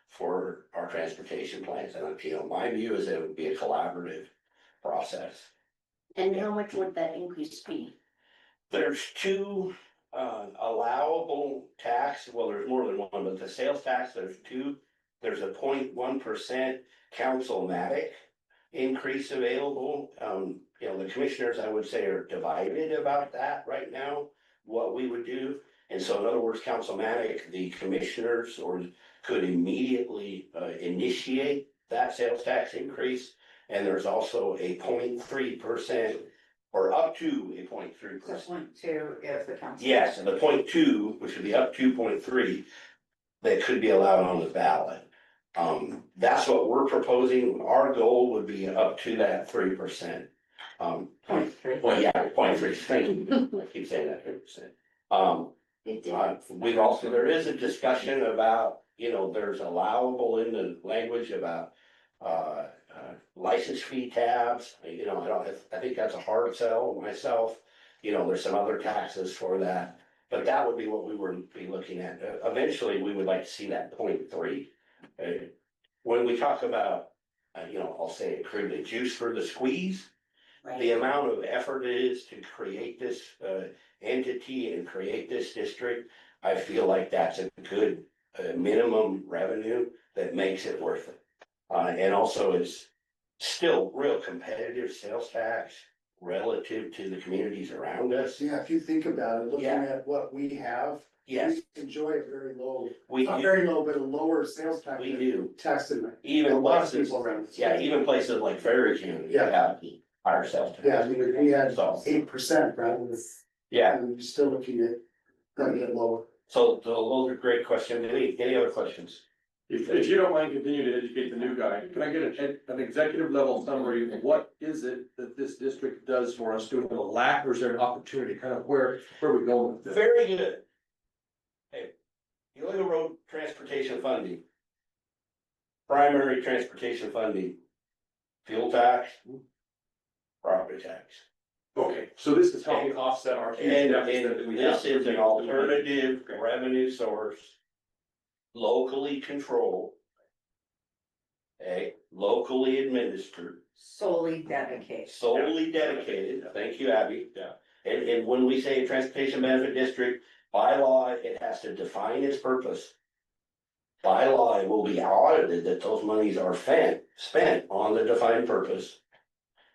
for our transportation plans. And my view is that it would be a collaborative process. And how much would that increase be? There's two allowable tax, well, there's more than one, but the sales tax, there's two. There's a 0.1% council-matic increase available. The commissioners, I would say, are divided about that right now, what we would do. And so in other words, council-matic, the commissioners could immediately initiate that sales tax increase. And there's also a 0.3% or up to a 0.3%. So 0.2 if the council. Yes, and the 0.2, which would be up to 0.3, that could be allowed on the ballot. That's what we're proposing. Our goal would be up to that 3%. 0.3. Well, yeah, 0.3. Thank you. I keep saying that 3%. We've also, there is a discussion about, there's allowable in the language about license fee tabs. I think that's a hard sell myself. There's some other taxes for that, but that would be what we would be looking at. Eventually, we would like to see that 0.3. When we talk about, I'll say it crudely, juice for the squeeze, the amount of effort it is to create this entity and create this district, I feel like that's a good minimum revenue that makes it worth it. And also it's still real competitive sales tax relative to the communities around us. Yeah, if you think about it, looking Yeah. at what we have, Yes, we enjoy it very low. we Not do, very low, but a lower sales tax. we do. Tax than Even a lot of places, people around. yeah, even places like Ferry County Yeah. have higher sales tax. Yeah, we had So, 8% rather than, yeah, and you're still looking at, gonna get lower. so those are great questions. Any other questions? If you don't mind continuing to educate the new guy, can I get an executive level summary? of What is it that this district does for us? Do we have a lack or is there an opportunity? Kind of where are we going with this? Very good. Hey, you look at road transportation funding. Primary transportation funding, fuel tax, property tax. Okay, so this is helping offset our huge And deficit that we have. this is an alternative revenue source. Locally controlled. Okay, locally administered, Solely dedicated. solely dedicated, thank you, Abby. Yeah. And when we say transportation benefit district, by law, it has to define its purpose. By law, it will be audited that those monies are spent on the defined purpose.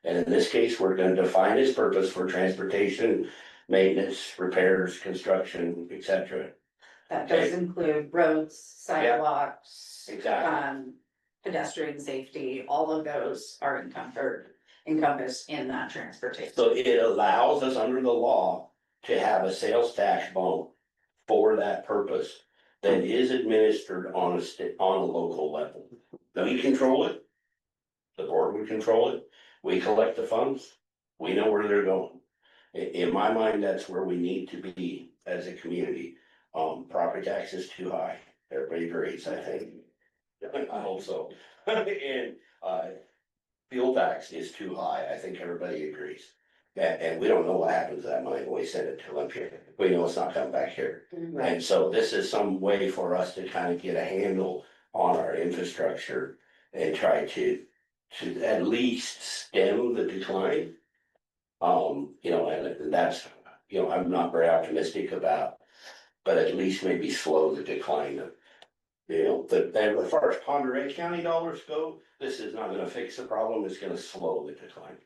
And in this case, we're gonna define its purpose for transportation, maintenance, repairs, construction, etc. That does include roads, sidewalks. Exactly. Pedestrian safety, all of those are encompassed in that transportation. So it allows us under the law to have a sales tax bump for that purpose that is administered on a local level. We control it. The board would control it. We collect the funds. We know where they're going. In my mind, that's where we need to be as a community. Property tax is too high. Everybody agrees, I think. I hope so. And, fuel tax is too high. I think everybody agrees. And we don't know what happens to that money when we send it to Olympia. We know it's not coming back here. And so this is some way for us to kind of get a handle on our infrastructure and try to at least stem the decline. You know, and that's, you know, I'm not very optimistic about, but at least maybe slow the decline of, you know, and as far as Ponderay County dollars go, this is not gonna fix the problem, it's gonna slow the decline.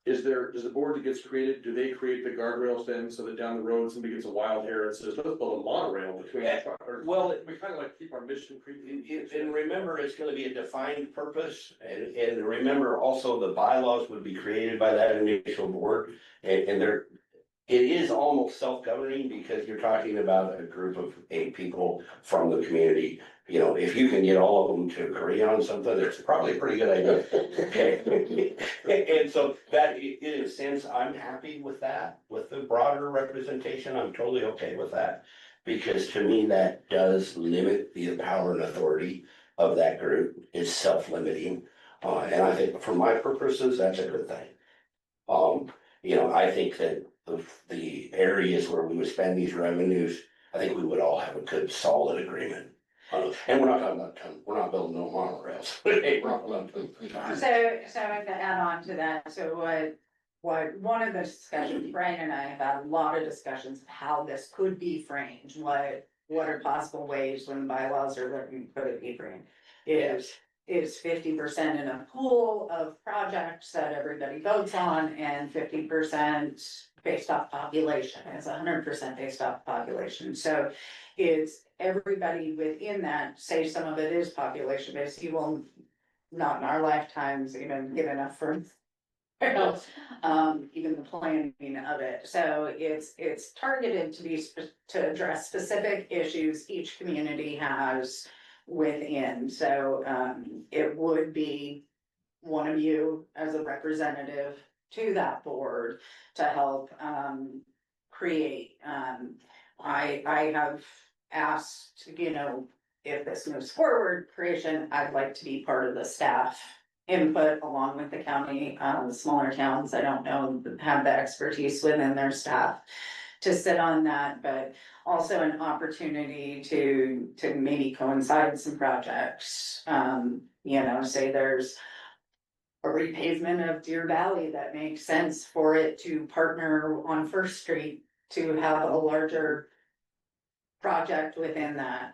Does the board that gets created, do they create the guardrails then so that down the road somebody gets a wild hair and says, let's build a monorail between? Or, well, we kind of like keep our mission creeping. And remember, it's gonna be a defined purpose, and remember also the bylaws would be created by that initial board, and it is almost self-governing because you're talking about a group of 8 people from the community. You know, if you can get all of them to agree on something, it's probably a pretty good idea. Okay. And so that, in a sense, I'm happy with that, with the broader representation, I'm totally okay with that. Because to me, that does limit the power and authority of that group, is self-limiting. And I think for my purposes, that's a good thing. You know, I think that the areas where we would spend these revenues, I think we would all have a good solid agreement. And we're not talking about, we're not building no monorails. So to add on to that, so what one of the discussions, Brian and I have had a lot of discussions of how this could be framed, what are possible ways when bylaws are written, could it be framed? Is 50% in a pool of projects that everybody votes on and 50% based off population. It's 100% based off population. So it's everybody within that, say some of it is population based, you will not in our lifetimes even get enough for even the planning of it. So it's targeted to address specific issues each community has within. So it would be one of you as a representative to that board to help create. I have asked, you know, if this moves forward, creation, I'd like to be part of the staff input along with the county. The smaller towns, I don't know, have the expertise within their staff to sit on that, but also an opportunity to maybe coincide some projects. You know, say there's a repavement of Deer Valley that makes sense for it to partner on First Street to have a larger project within that.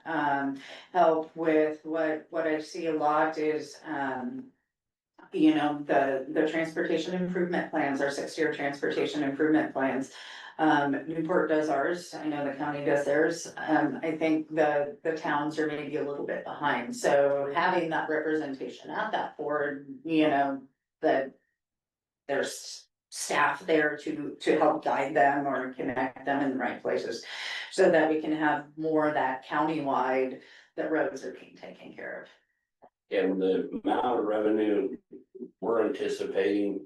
Help with what I see a lot is, you know, the transportation improvement plans, our 6-year transportation improvement plans. Newport does ours, I know the county does theirs, I think the towns are maybe a little bit behind, so having that representation at that board, you know, that there's staff there to help guide them or connect them in the right places. So that we can have more of that countywide, that roads are being taken care of. And the amount of revenue we're anticipating,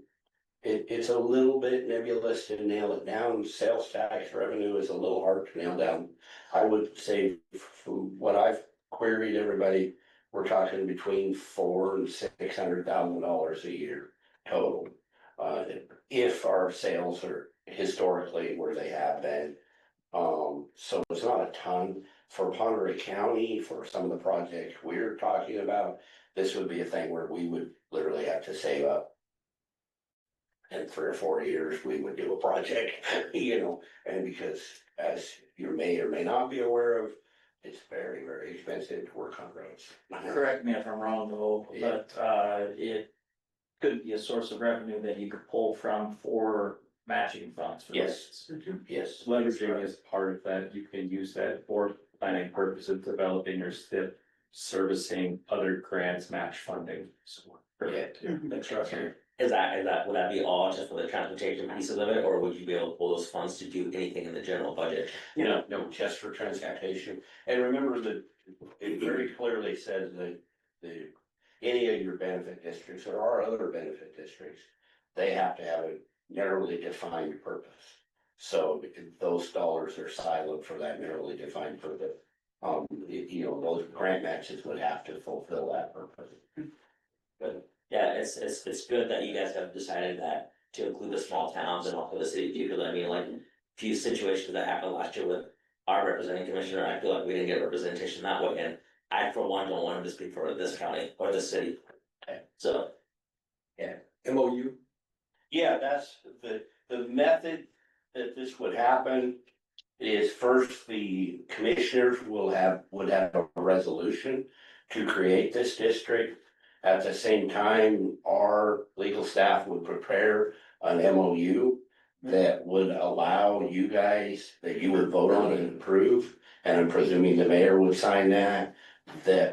it's a little bit nebulous to nail it down. Sales tax revenue is a little hard to nail down. I would say from what I've queried everybody, we're talking between $400,000 and $600,000 a year total. If our sales are historically where they have been. So it's not a ton for Pomeroy County, for some of the projects we're talking about. This would be a thing where we would literally have to save up. In 3 or 4 years, we would do a project, and because as you may or may not be aware of, it's very, very expensive to work on roads. Correct me if I'm wrong though, but it could be a source of revenue that you could pull from for matching funds. For Yes. roads. Yes. Leveraging is part of that, you can use that for planning purposes, developing your STIP, servicing other grants, match funding. So, perfect. Interesting. Is that, would that be all just for the transportation pieces of it, or would you be able to pull those funds to do anything in the general budget? No, just for transportation. And remember that it very clearly says that any of your benefit districts, or our other benefit districts, they have to have a narrowly defined purpose. So those dollars are silent for that narrowly defined purpose. Those grant matches would have to fulfill that purpose. But yeah, it's good that you guys have decided that to include the small towns and also the city too, because I mean, like, few situations that happened last year with our representing commissioner, I feel like we didn't get representation that way, and I for one don't want him to speak for this county or this city. So. Yeah. MOU? Yeah, that's the method that this would happen is first the commissioners would have a resolution to create this district. At the same time, our legal staff would prepare an MOU that would allow you guys, that you would vote on and approve, and I'm presuming the mayor would sign that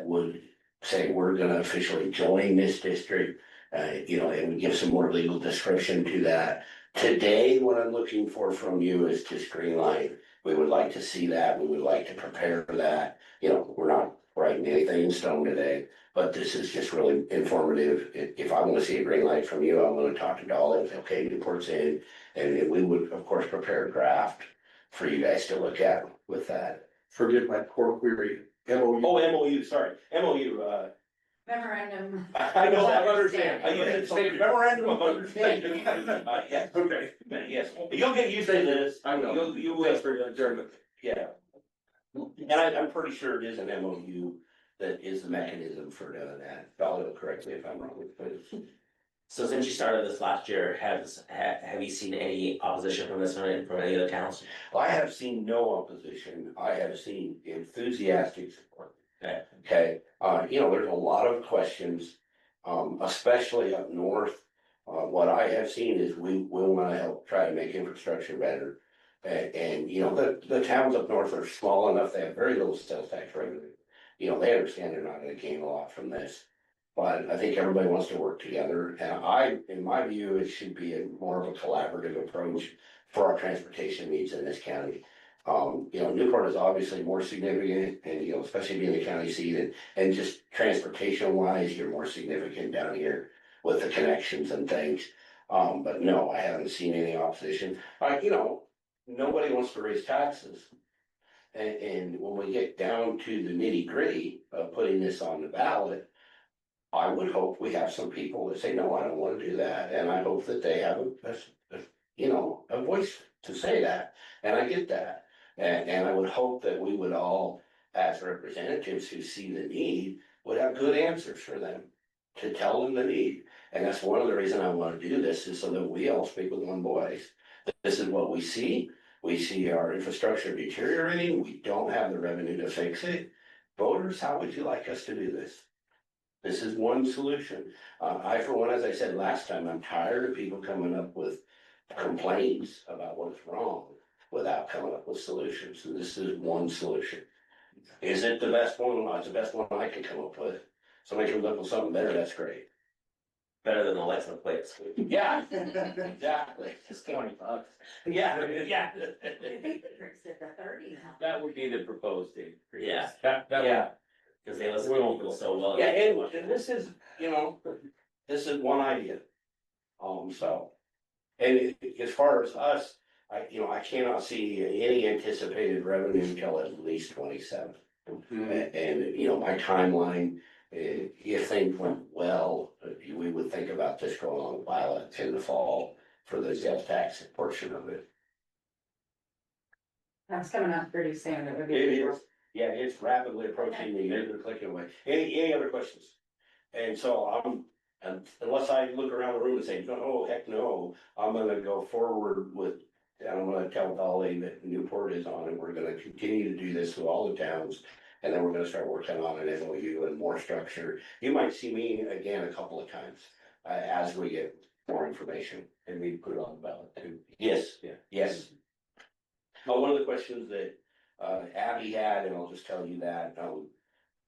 would say, we're gonna officially join this district. It would give some more legal description to that. Today, what I'm looking for from you is just green light. We would like to see that. We would like to prepare for that. We're not writing anything in stone today, but this is just really informative. If I want to see a green light from you, I'm going to talk to Dolly and say, okay, Newport's in. And we would, of course, prepare a draft for you guys to look at with that. Forgive my poor query. MOU. Oh, MOU, sorry. MOU, Memorandum. I know, I Understand. understand. I use memorandum of understanding. Yes. Okay. Yes, you'll get used to this. I will. You will. Thanks for your adjournment. Yeah. And I'm pretty sure it is an MOU that is the mechanism for doing that. Dolly will correct me if I'm wrong. So since you started this last year, have you seen any opposition from this one from any other towns? I have seen no opposition. I have seen enthusiastic support. Okay. Okay, there's a lot of questions, especially up north. What I have seen is we will want to help try to make infrastructure better. And the towns up north are small enough, they have very little sales tax revenue. They understand they're not gonna gain a lot from this. But I think everybody wants to work together, and in my view, it should be more of a collaborative approach for our transportation needs in this county. Newport is obviously more significant, and especially being the county seat, and just transportation wise, you're more significant down here with the connections and things. But no, I haven't seen any opposition. Nobody wants to raise taxes. And when we get down to the nitty gritty of putting this on the ballot, I would hope we have some people that say, no, I don't want to do that. And I hope that they have a voice to say that. And I get that. And I would hope that we would all, as representatives who see the need, would have good answers for them to tell them the need. And that's one of the reasons I want to do this, is so that we all speak with one voice. This is what we see. We see our infrastructure deteriorating. We don't have the revenue to fix it. Voters, how would you like us to do this? This is one solution. I, for one, as I said last time, I'm tired of people coming up with complaints about what's wrong without coming up with solutions. And this is one solution. Is it the best one? Well, it's the best one I could come up with. Somebody comes up with something better, that's great. better than the license plates. Yeah, exactly. Just $20. Yeah, yeah. That would be the proposed increase. Yeah. That Yeah. Cause they listen to people so well. Yeah, and this is, you know, this is one idea. So, and as far as us, I cannot see any anticipated revenue until at least 27. And, my timeline, if things went well, we would think about this going on the ballot in the fall for the sales tax portion of it. That's coming up pretty soon. It would be. It is, yeah, it's rapidly approaching the end of clicking away. Any other questions? And so unless I look around the room and say, oh, heck no, I'm gonna go forward with, and I'm gonna tell Dolly that Newport is on, and we're gonna continue to do this with all the towns. And then we're gonna start working on an MOU and more structure. You might see me again a couple of times, as we get more information. And we put it on the ballot too. Yes, Yeah. yes. One of the questions that, Abby had, and I'll just tell you that,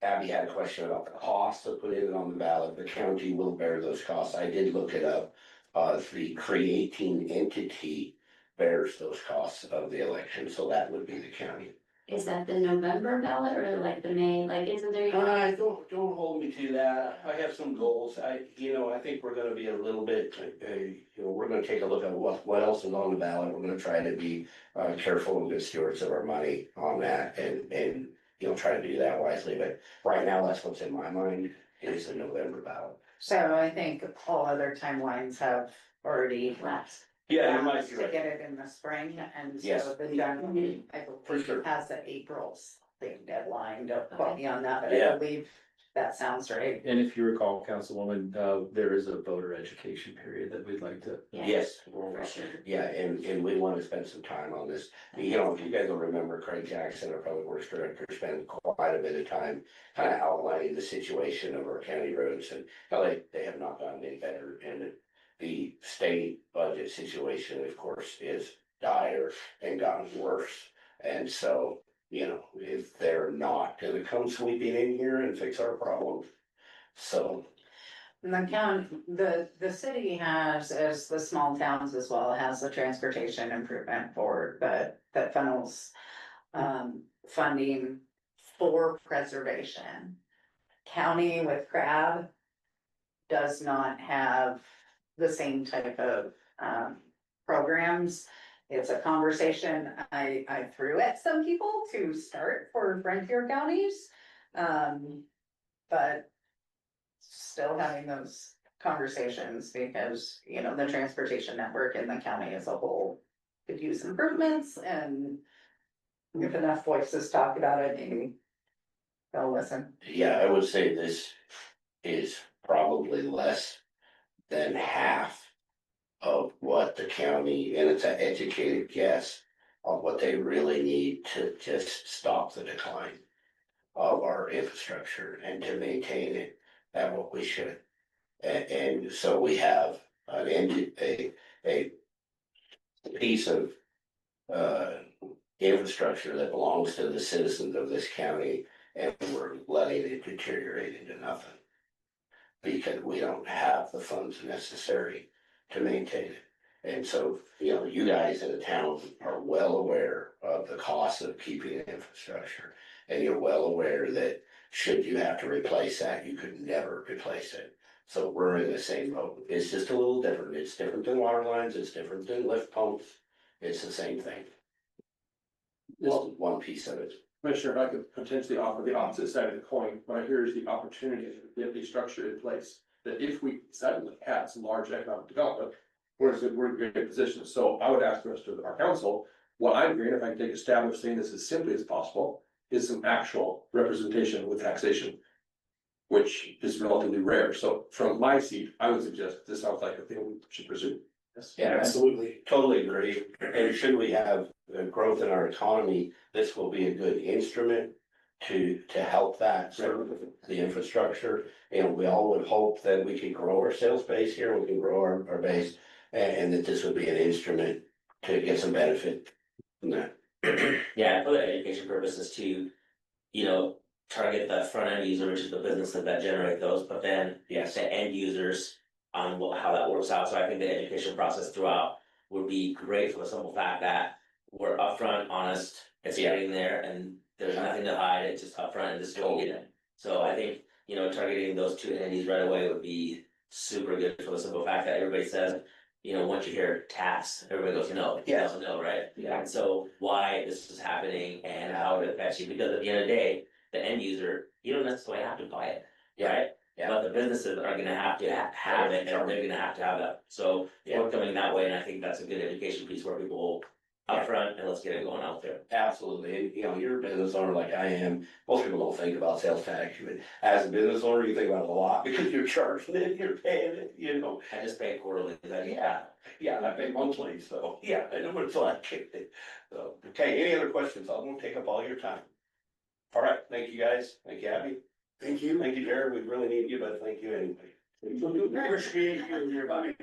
Abby had a question about the cost of putting it on the ballot. The county will bear those costs. I did look it up. The creating entity bears those costs of the election, so that would be the county. Is that the November ballot or like the May, like isn't there? Don't hold me to that. I have some goals. I think we're gonna be a little bit, we're gonna take a look at what else is on the ballot. We're gonna try to be, careful and good stewards of our money on that and try to do that wisely. But right now, that's what's in my mind is the November ballot. So I think all other timelines have already Lapsed. Yeah, you might be to right. get it in the spring, and Yes. so the done, I For sure. believe has the April's big deadline, don't quote me on that, but Yeah. I believe that sounds right. And if you recall, Councilwoman, there is a voter education period that we'd like to. Yes. For sure. Yeah, and we want to spend some time on this. If you guys will remember, Craig Jackson, our public works director, spent quite a bit of time kind of outlining the situation of our county roads and how they have not gotten any better. And the state budget situation, of course, is dire and gotten worse. And so, if they're not gonna come sweeping in here and fix our problem. So, And the county, the city has, as the small towns as well, has the transportation improvement board, that funnels funding for preservation. County with CRAB does not have the same type of programs. It's a conversation I threw at some people to start for frontier counties. But still having those conversations because, the transportation network in the county as a whole could use improvements, and if enough voices talk about it, maybe they'll listen. yeah, I would say this is probably less than half of what the county, and it's an educated guess, of what they really need to just stop the decline of our infrastructure and to maintain it at what we should. And so we have a piece of infrastructure that belongs to the citizens of this county, and we're letting it deteriorate into nothing because we don't have the funds necessary to maintain it. And so, you guys in the town are well aware of the cost of keeping infrastructure. And you're well aware that should you have to replace that, you could never replace it. So we're in the same boat. It's just a little different. It's different than water lines. It's different than lift pumps. It's the same thing. Well, one piece of it. Commissioner, if I could potentially offer the opposite side of the coin, what I hear is the opportunity to get the structure in place. That if we suddenly had some large economic development, we're in a great position. So I would ask the rest of our council, what I'm hearing, if I can take a stab of saying this as simply as possible, is some actual representation with taxation, which is relatively rare. So from my seat, I would suggest this sounds like a thing we should pursue. Yes. Yeah, absolutely. Totally agree. And should we have growth in our economy, this will be a good instrument to help that serve the infrastructure. We all would hope that we can grow our sales base here, we can grow our base, and that this would be an instrument to get some benefit from that. Yeah, for the education purposes too, target that front end user, which is the businesses that generate those, but then Yes. the end users on how that works out, so I think the education process throughout would be great for the simple fact that we're upfront, honest, it's getting there, and there's nothing to hide, it's just upfront and just go get it. So I think, you know, targeting those two entities right away would be super good for the simple fact that everybody says, you know, once you hear tax, everybody goes, no, yes, no, right? Yeah. And so why this is happening and how it affects you, because at the end of the day, the end user, you don't necessarily have to buy it, right? Yeah. But the businesses are gonna have to have it, and they're gonna have to have that, so we're coming that way, and I think that's a good education piece where people will upfront, and let's get it going out there. Absolutely, and you know, you're a business owner like I am, most people don't think about sales tax, but as a business owner, you think about it a lot, because you're charging it, you're paying it, you know. I just pay quarterly, Yeah, I pay monthly, so, yeah, I know what it's like. So, okay, any other questions? I'm gonna take up all your time. All right, thank you guys, thank you, Abby, Thank you. thank you, Jared, we really need you, but thank you anyway. Appreciate you and your body.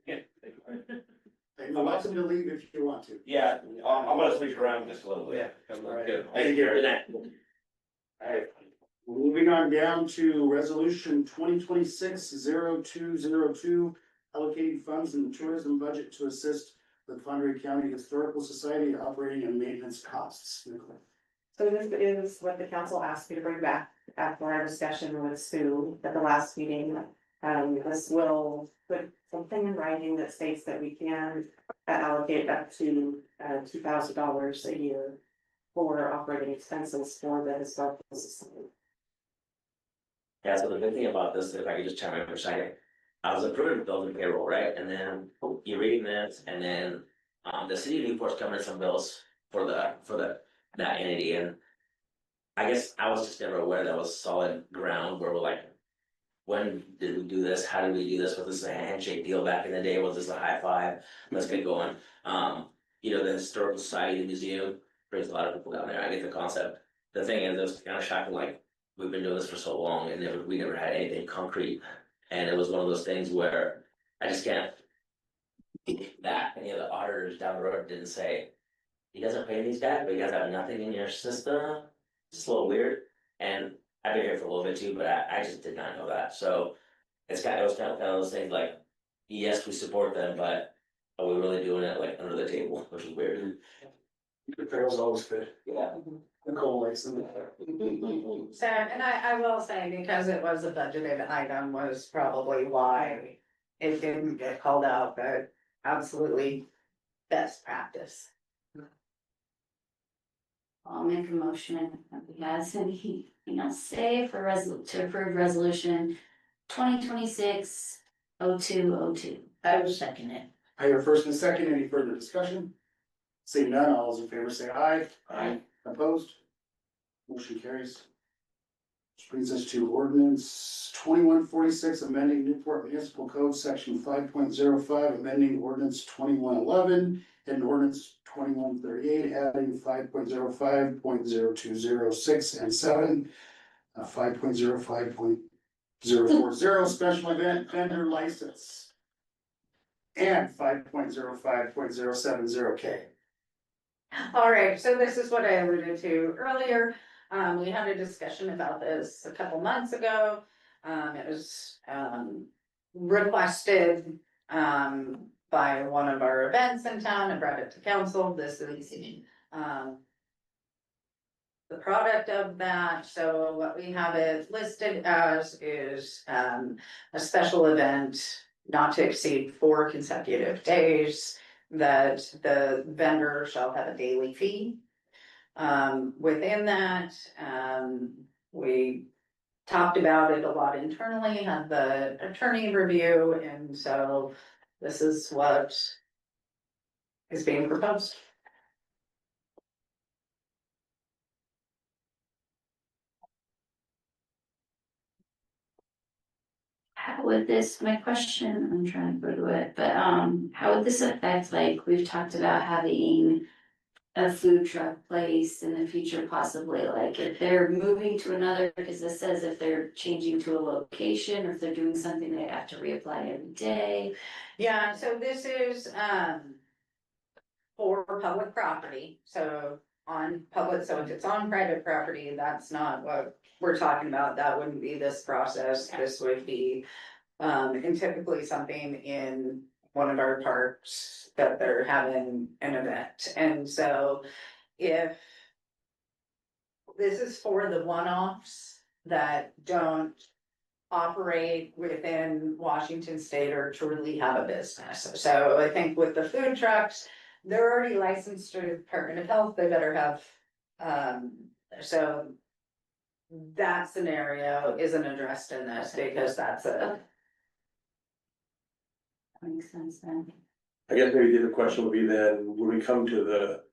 Yeah, thank you. And you're welcome to leave if you want to. Yeah, I'm gonna switch around just a little bit. All right. Good. Thank you. Alright, moving on down to resolution 2026-0202, allocating funds in the tourism budget to assist the Conway County Historical Society operating and maintenance costs. So this is what the council asked me to bring back after our discussion with Sue at the last meeting. This will put something in writing that states that we can allocate up to $2,000 a year for operating expenses for the historical society. Yeah, so the good thing about this, if I could just chime in for a second, I was approving bills and payroll, right, and then you're reading this, and then, the city of Newport's coming in some bills for that entity, and I guess I was just never aware that was solid ground where we're like, when did we do this? How did we do this? Was this a handshake deal back in the day? Was this a high five? Let's get going. You know, the Historical Society, the museum brings a lot of people down there. I get the concept. The thing is, it was kind of shocking, like, we've been doing this for so long and we never had anything concrete. And it was one of those things where I just can't think that any of the auditors down the road didn't say, you guys are paying these guys, but you guys have nothing in your system. It's a little weird. And I've been here for a little bit too, but I just did not know that. So it was kind of those things like, yes, we support them, but are we really doing it like under the table, which is weird. The trail's always good. Yeah. Nicole likes them. So, and I will say, because it was a budgeted item, was probably why it didn't get called out, but absolutely best practice. I'll make a motion if we has anything else to say for to approve resolution 2026-0202. I will second it. I hear first and second, any further discussion? Seeing none, all those in favor say aye. Aye. Opposed? Motion carries. Which brings us to ordinance 2146, amending Newport Municipal Code, section 5.05, amending ordinance 2111, and ordinance 2138, adding 5.05.0206 and 7, 5.05.040 special event vendor license, and 5.05.070K. All right, so this is what I alluded to earlier. We had a discussion about this a couple months ago. It was requested by one of our events in town and brought it to council. This is the product of that. So what we have it listed as is a special event not to exceed 4 consecutive days, that the vendor shall have a daily fee. Within that, we talked about it a lot internally, had the attorney review, and so this is what is being proposed. How would this, my question, I'm trying to go to it, but how would this affect, like, we've talked about having a food truck place in the future, possibly, like if they're moving to another, because this says if they're changing to a location, or if they're doing something, they have to reapply every day. Yeah, so this is for public property, so on public, so if it's on private property, that's not what we're talking about. That wouldn't be this process. This would be And typically something in one of our parks that they're having an event, and so if. This is for the one-offs that don't operate within Washington State or truly have a business. So I think with the food trucks, they're already licensed through the Department of Health, they better have, so. That scenario isn't addressed in this because that's a, That makes sense then. I guess maybe the other question would be then, when we come to the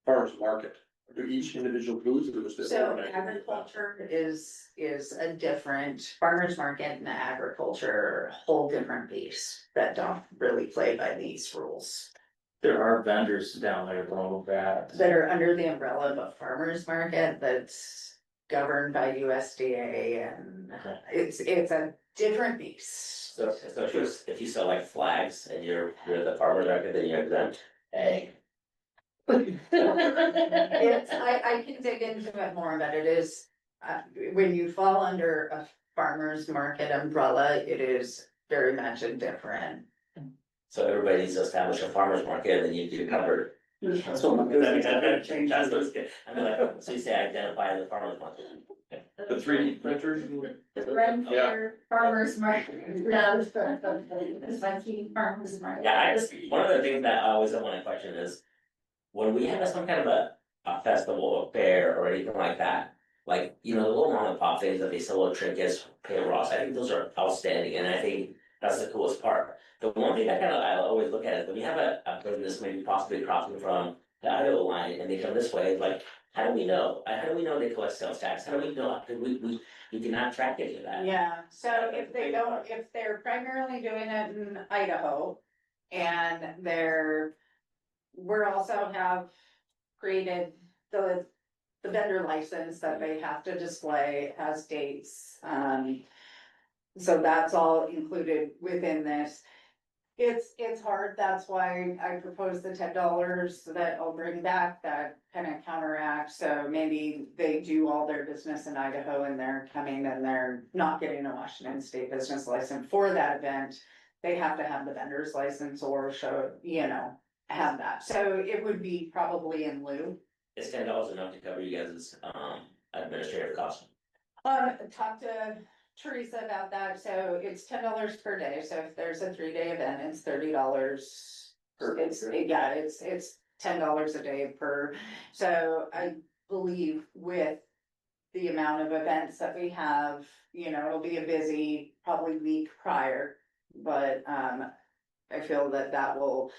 farmer's market, do each individual foods or just? so agriculture is a different, farmer's market and agriculture, are a whole different beast that don't really play by these rules. There are vendors down there though that. That are under the umbrella of a farmer's market that's governed by USDA, and it's a different beast. So if you sell like flags and you're the farmer's market, then you're exempt. Hey. It's, I can dig into it more, but it is, when you fall under a farmer's market umbrella, it is very much a different. So everybody needs to establish a farmer's market and then you're covered. So my business, I'm gonna change That's that. what's good. I mean, like, so you say identify the farmer's market. The 3D printers? The Renfield farmers market. It's funky farmers market. Yeah, one of the things that I always want to question is. When we have some kind of a festival, a fair or anything like that. Like, the little mom and pop things that they sell little trinkets, pay Ross, I think those are outstanding and I think that's the coolest part. The one thing that I always look at is when you have a business maybe possibly crossing from the Idaho line and they come this way, like, how do we know? How do we know they collect sales tax? How do we know? We cannot track any of that. Yeah, so if they're primarily doing it in Idaho and we're also have created the vendor license that they have to display as dates. So that's all included within this. It's hard, that's why I propose the $10 that I'll bring back that kind of counteracts. So maybe they do all their business in Idaho and they're coming and they're not getting a Washington State business license for that event. They have to have the vendor's license or show, have that. So it would be probably in lieu. Is $10 enough to cover you guys' administrative costs? Talk to Teresa about that. So it's $10 per day. So if there's a 3-day event, it's $30. It's $10 a day per. So I believe with the amount of events that we have, it'll be a busy probably week prior, but I feel that will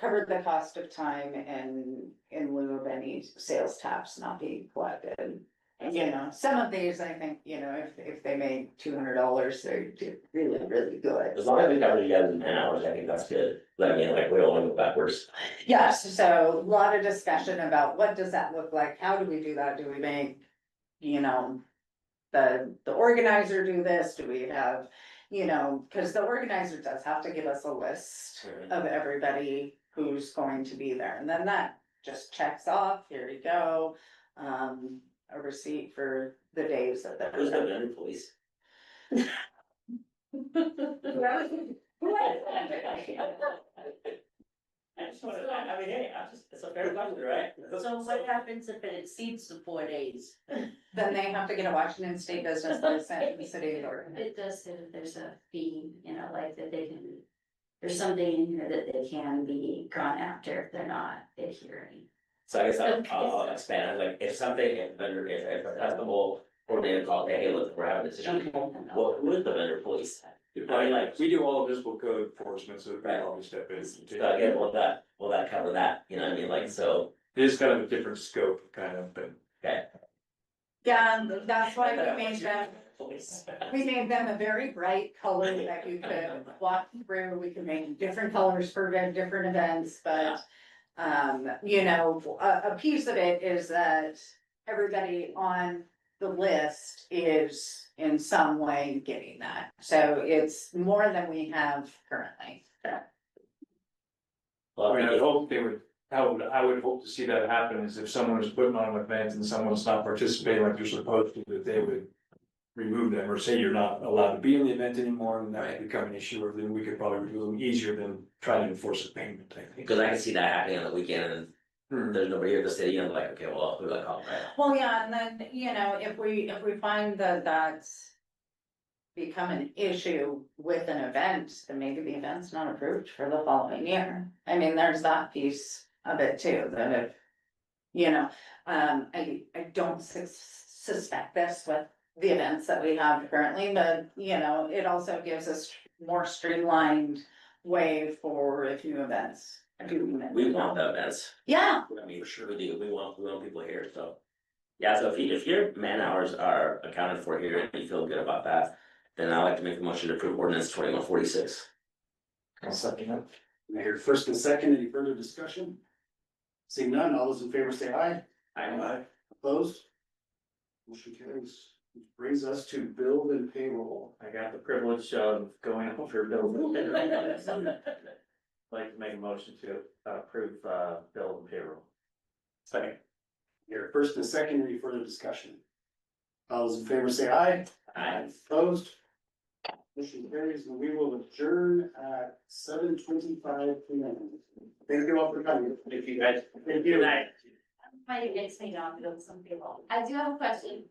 cover the cost of time and in lieu of any sales tax not being collected. Some of these, I think, if they made $200, they're really, really good. As long as we cover you guys in 10 hours, I think that's good. I mean, like, we don't want to go backwards. Yes, so a lot of discussion about what does that look like? How do we do that? Do we make, the organizer do this? Do we have, because the organizer does have to give us a list of everybody who's going to be there. And then that just checks off, here you go. A receipt for the days that they're. Who's the vendor police? I mean, hey, it's a fair question, right? So what happens if it exceeds the 4 days? Then they have to get a Washington State business license in the city of Oregon. It does say that there's a fee, like that they can, there's something in here that they can be gone after if they're not adhering. So I guess I'll expand, like, if a festival coordinator called, hey, look, we're having this issue, well, who is the vendor police? I mean, like, We do all the visible code enforcement, so they always step in. so again, will that cover that, you know what I mean, like, so. It is kind of a different scope, kind of, but. Okay. Yeah, that's why Police. we made them a very bright color that you could walk through. We can make different colors for different events, but. A piece of it is that everybody on the list is in some way getting that. So it's more than we have currently. Well, I mean, I would hope to see that happen is if someone is putting on an event and someone's not participating like you're supposed to, that they would remove them, or say you're not allowed to be in the event anymore, and that would become an issue, or then we could probably remove them easier than trying to enforce a payment, I think. Cause I can see that happening on the weekend and Hmm. there's nobody here at the city, and I'm like, okay, well, who do I call, right? Well, yeah, and then, if we find that that's become an issue with an event, then maybe the event's not approved for the following year. I mean, there's that piece of it too, that if, I don't suspect this with the events that we have currently, but, it also gives us more streamlined way for if new events. We want the events. Yeah, I mean, for sure we do, we want people here, so. Yeah, so if your man hours are accounted for here and you feel good about that, then I'd like to make a motion to approve ordinance 2146. I'll second it. I hear first and second, any further discussion? Seeing none, all those in favor say aye. Aye. Opposed? Motion carries. Which brings us to bill and payroll. I got the privilege of going over bills. Like to make a motion to approve bill and payroll. Second. Here, first and second, any further discussion? All those in favor say aye. Aye. Opposed? Motion carries, and we will adjourn at 7:25 p.m. Thank you all for coming. Thank you guys. Thank you. Good night. Might get me off with some people. I do have a question.